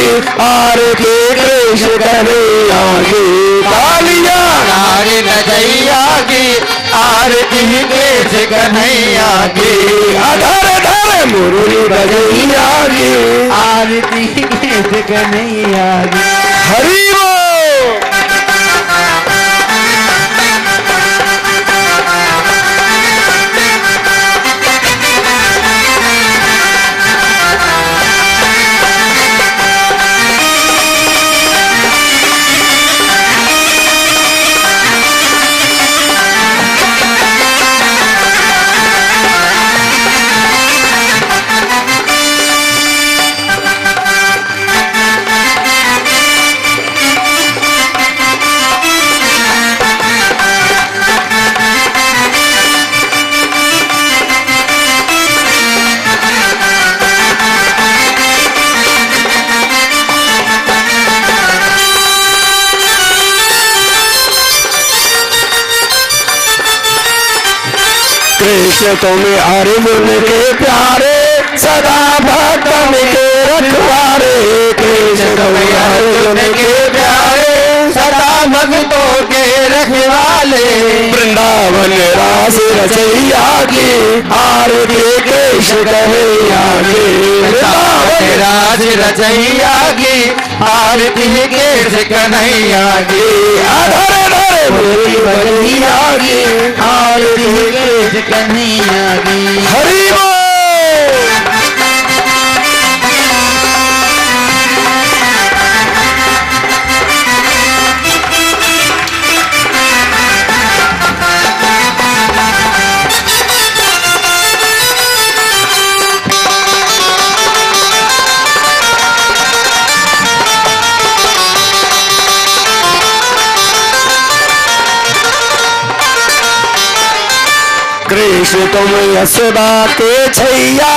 आरती कृष्ण कन्हैया की, कालिया नाग नथैया की आरती कृष्ण कन्हैया की, अधर धर मुरली बजैया की आरती कृष्ण कन्हैया की। हरि कृष्ण तुम्हें अर्जुन के प्यारे, सदा भक्तन के रखवारे, कृष्ण तुम्हें अर्जुन के प्यारे, सदा भक्तों के रखवाले, वृंदावन रास रचैया की आरती कृष्ण कन्हैया की, वृंदावन रास रचैया की आरती कृष्ण कन्हैया की, अधर धर मुरली बजैया की आरती कृष्ण कन्हैया की। हरि बोल। कृष्ण तुम यशोदा के छैया,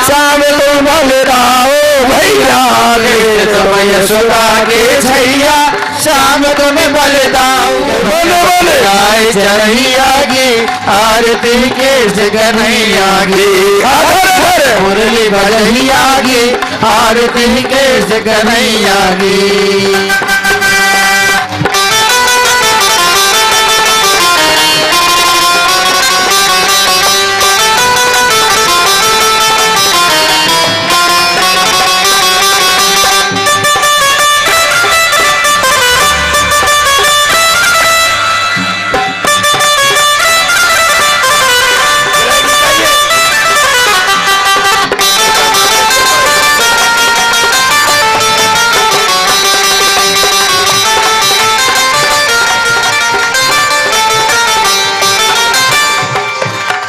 श्याम तुम बलराओ भैया, कृष्ण तुम यशोदा के छैया, श्याम तुम बलदाओ बोल बोल आए चरैया की आरती कृष्ण कन्हैया की, अधर धर मुरली बजैया की आरती कृष्ण कन्हैया की।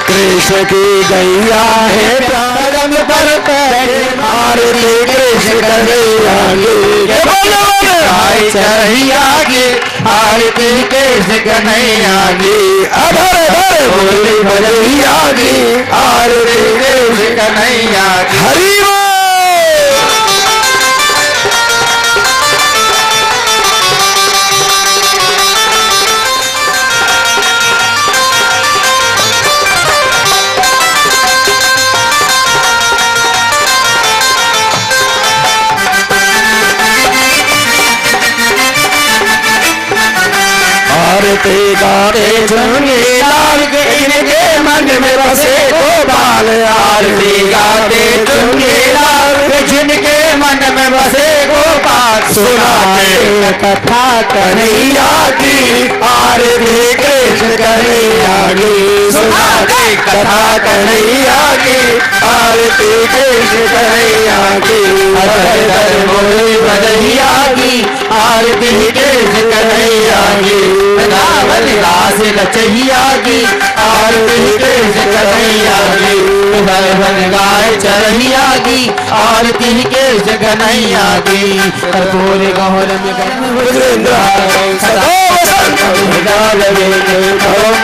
कृष्ण की गैया है प्यारा पलंग पर बैठे आरती कृष्ण कन्हैया की। गाय चरहिया की आरती कृष्ण कन्हैया की। अभर भर बोली भजैया की आरती कृष्ण कन्हैया की। हरि आरती गाते चुनगे लाल के इनके मन में बसे गोपाल। आरती गाते चुनगे लाल के जिनके मन में बसे गोपाल। सुनाते कथा कन्हैया की आरती कृष्ण कन्हैया की। सुनाते कथा कन्हैया की आरती कृष्ण कन्हैया की। बोली भजैया की आरती कृष्ण कन्हैया की। रावण रास रचैया की आरती कृष्ण कन्हैया की। भवन गाय चरहिया की आरती कृष्ण कन्हैया की। कर्पूर गौर में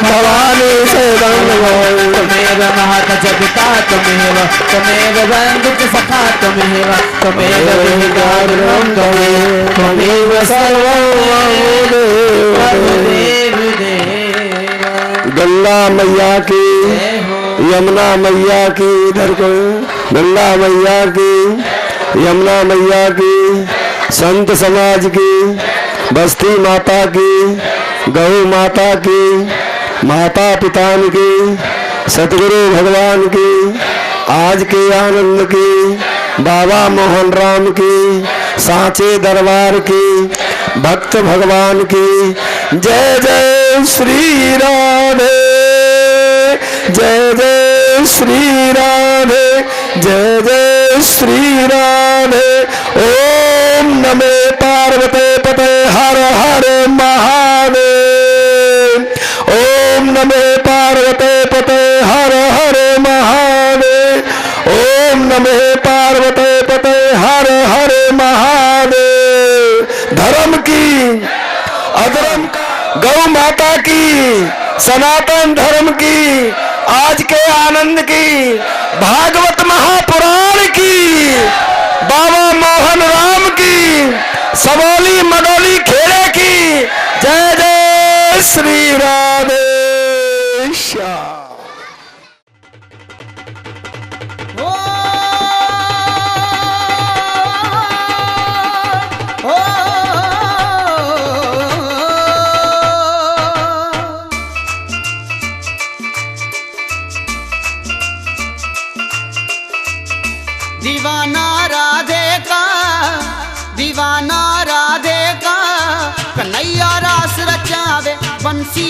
भवानी से तुम्हें महत जगता तुम्हें तुम्हें बंधु सखा तुम्हें तुम्हें तुम्हें सर्व गंगा मैया की यमुना मैया की। इधर को गंगा मैया की यमुना मैया की संत समाज की बस्ती माता की गौ माता की माता पिता की सतगुरु भगवान की आज के आनंद की बाबा मोहन राम की सांचे दरबार की भक्त भगवान की। जय जय श्री राधे जय जय श्री राधे जय जय श्री राधे। ओम नमो पार्वते पते हर हर महादेव। ओम नमो पार्वते पते हर हर महादेव। ओम नमो पार्वते पते हर हर महादेव। धर्म की अधर्म गौ माता की सनातन धर्म की आज के आनंद की भागवत महापुराण की बाबा मोहन राम की सबोली मडोली खेड़े की। जय जय श्री राधे श्याम। दीवाना राधे का कन्हैया रास रचावे बंसी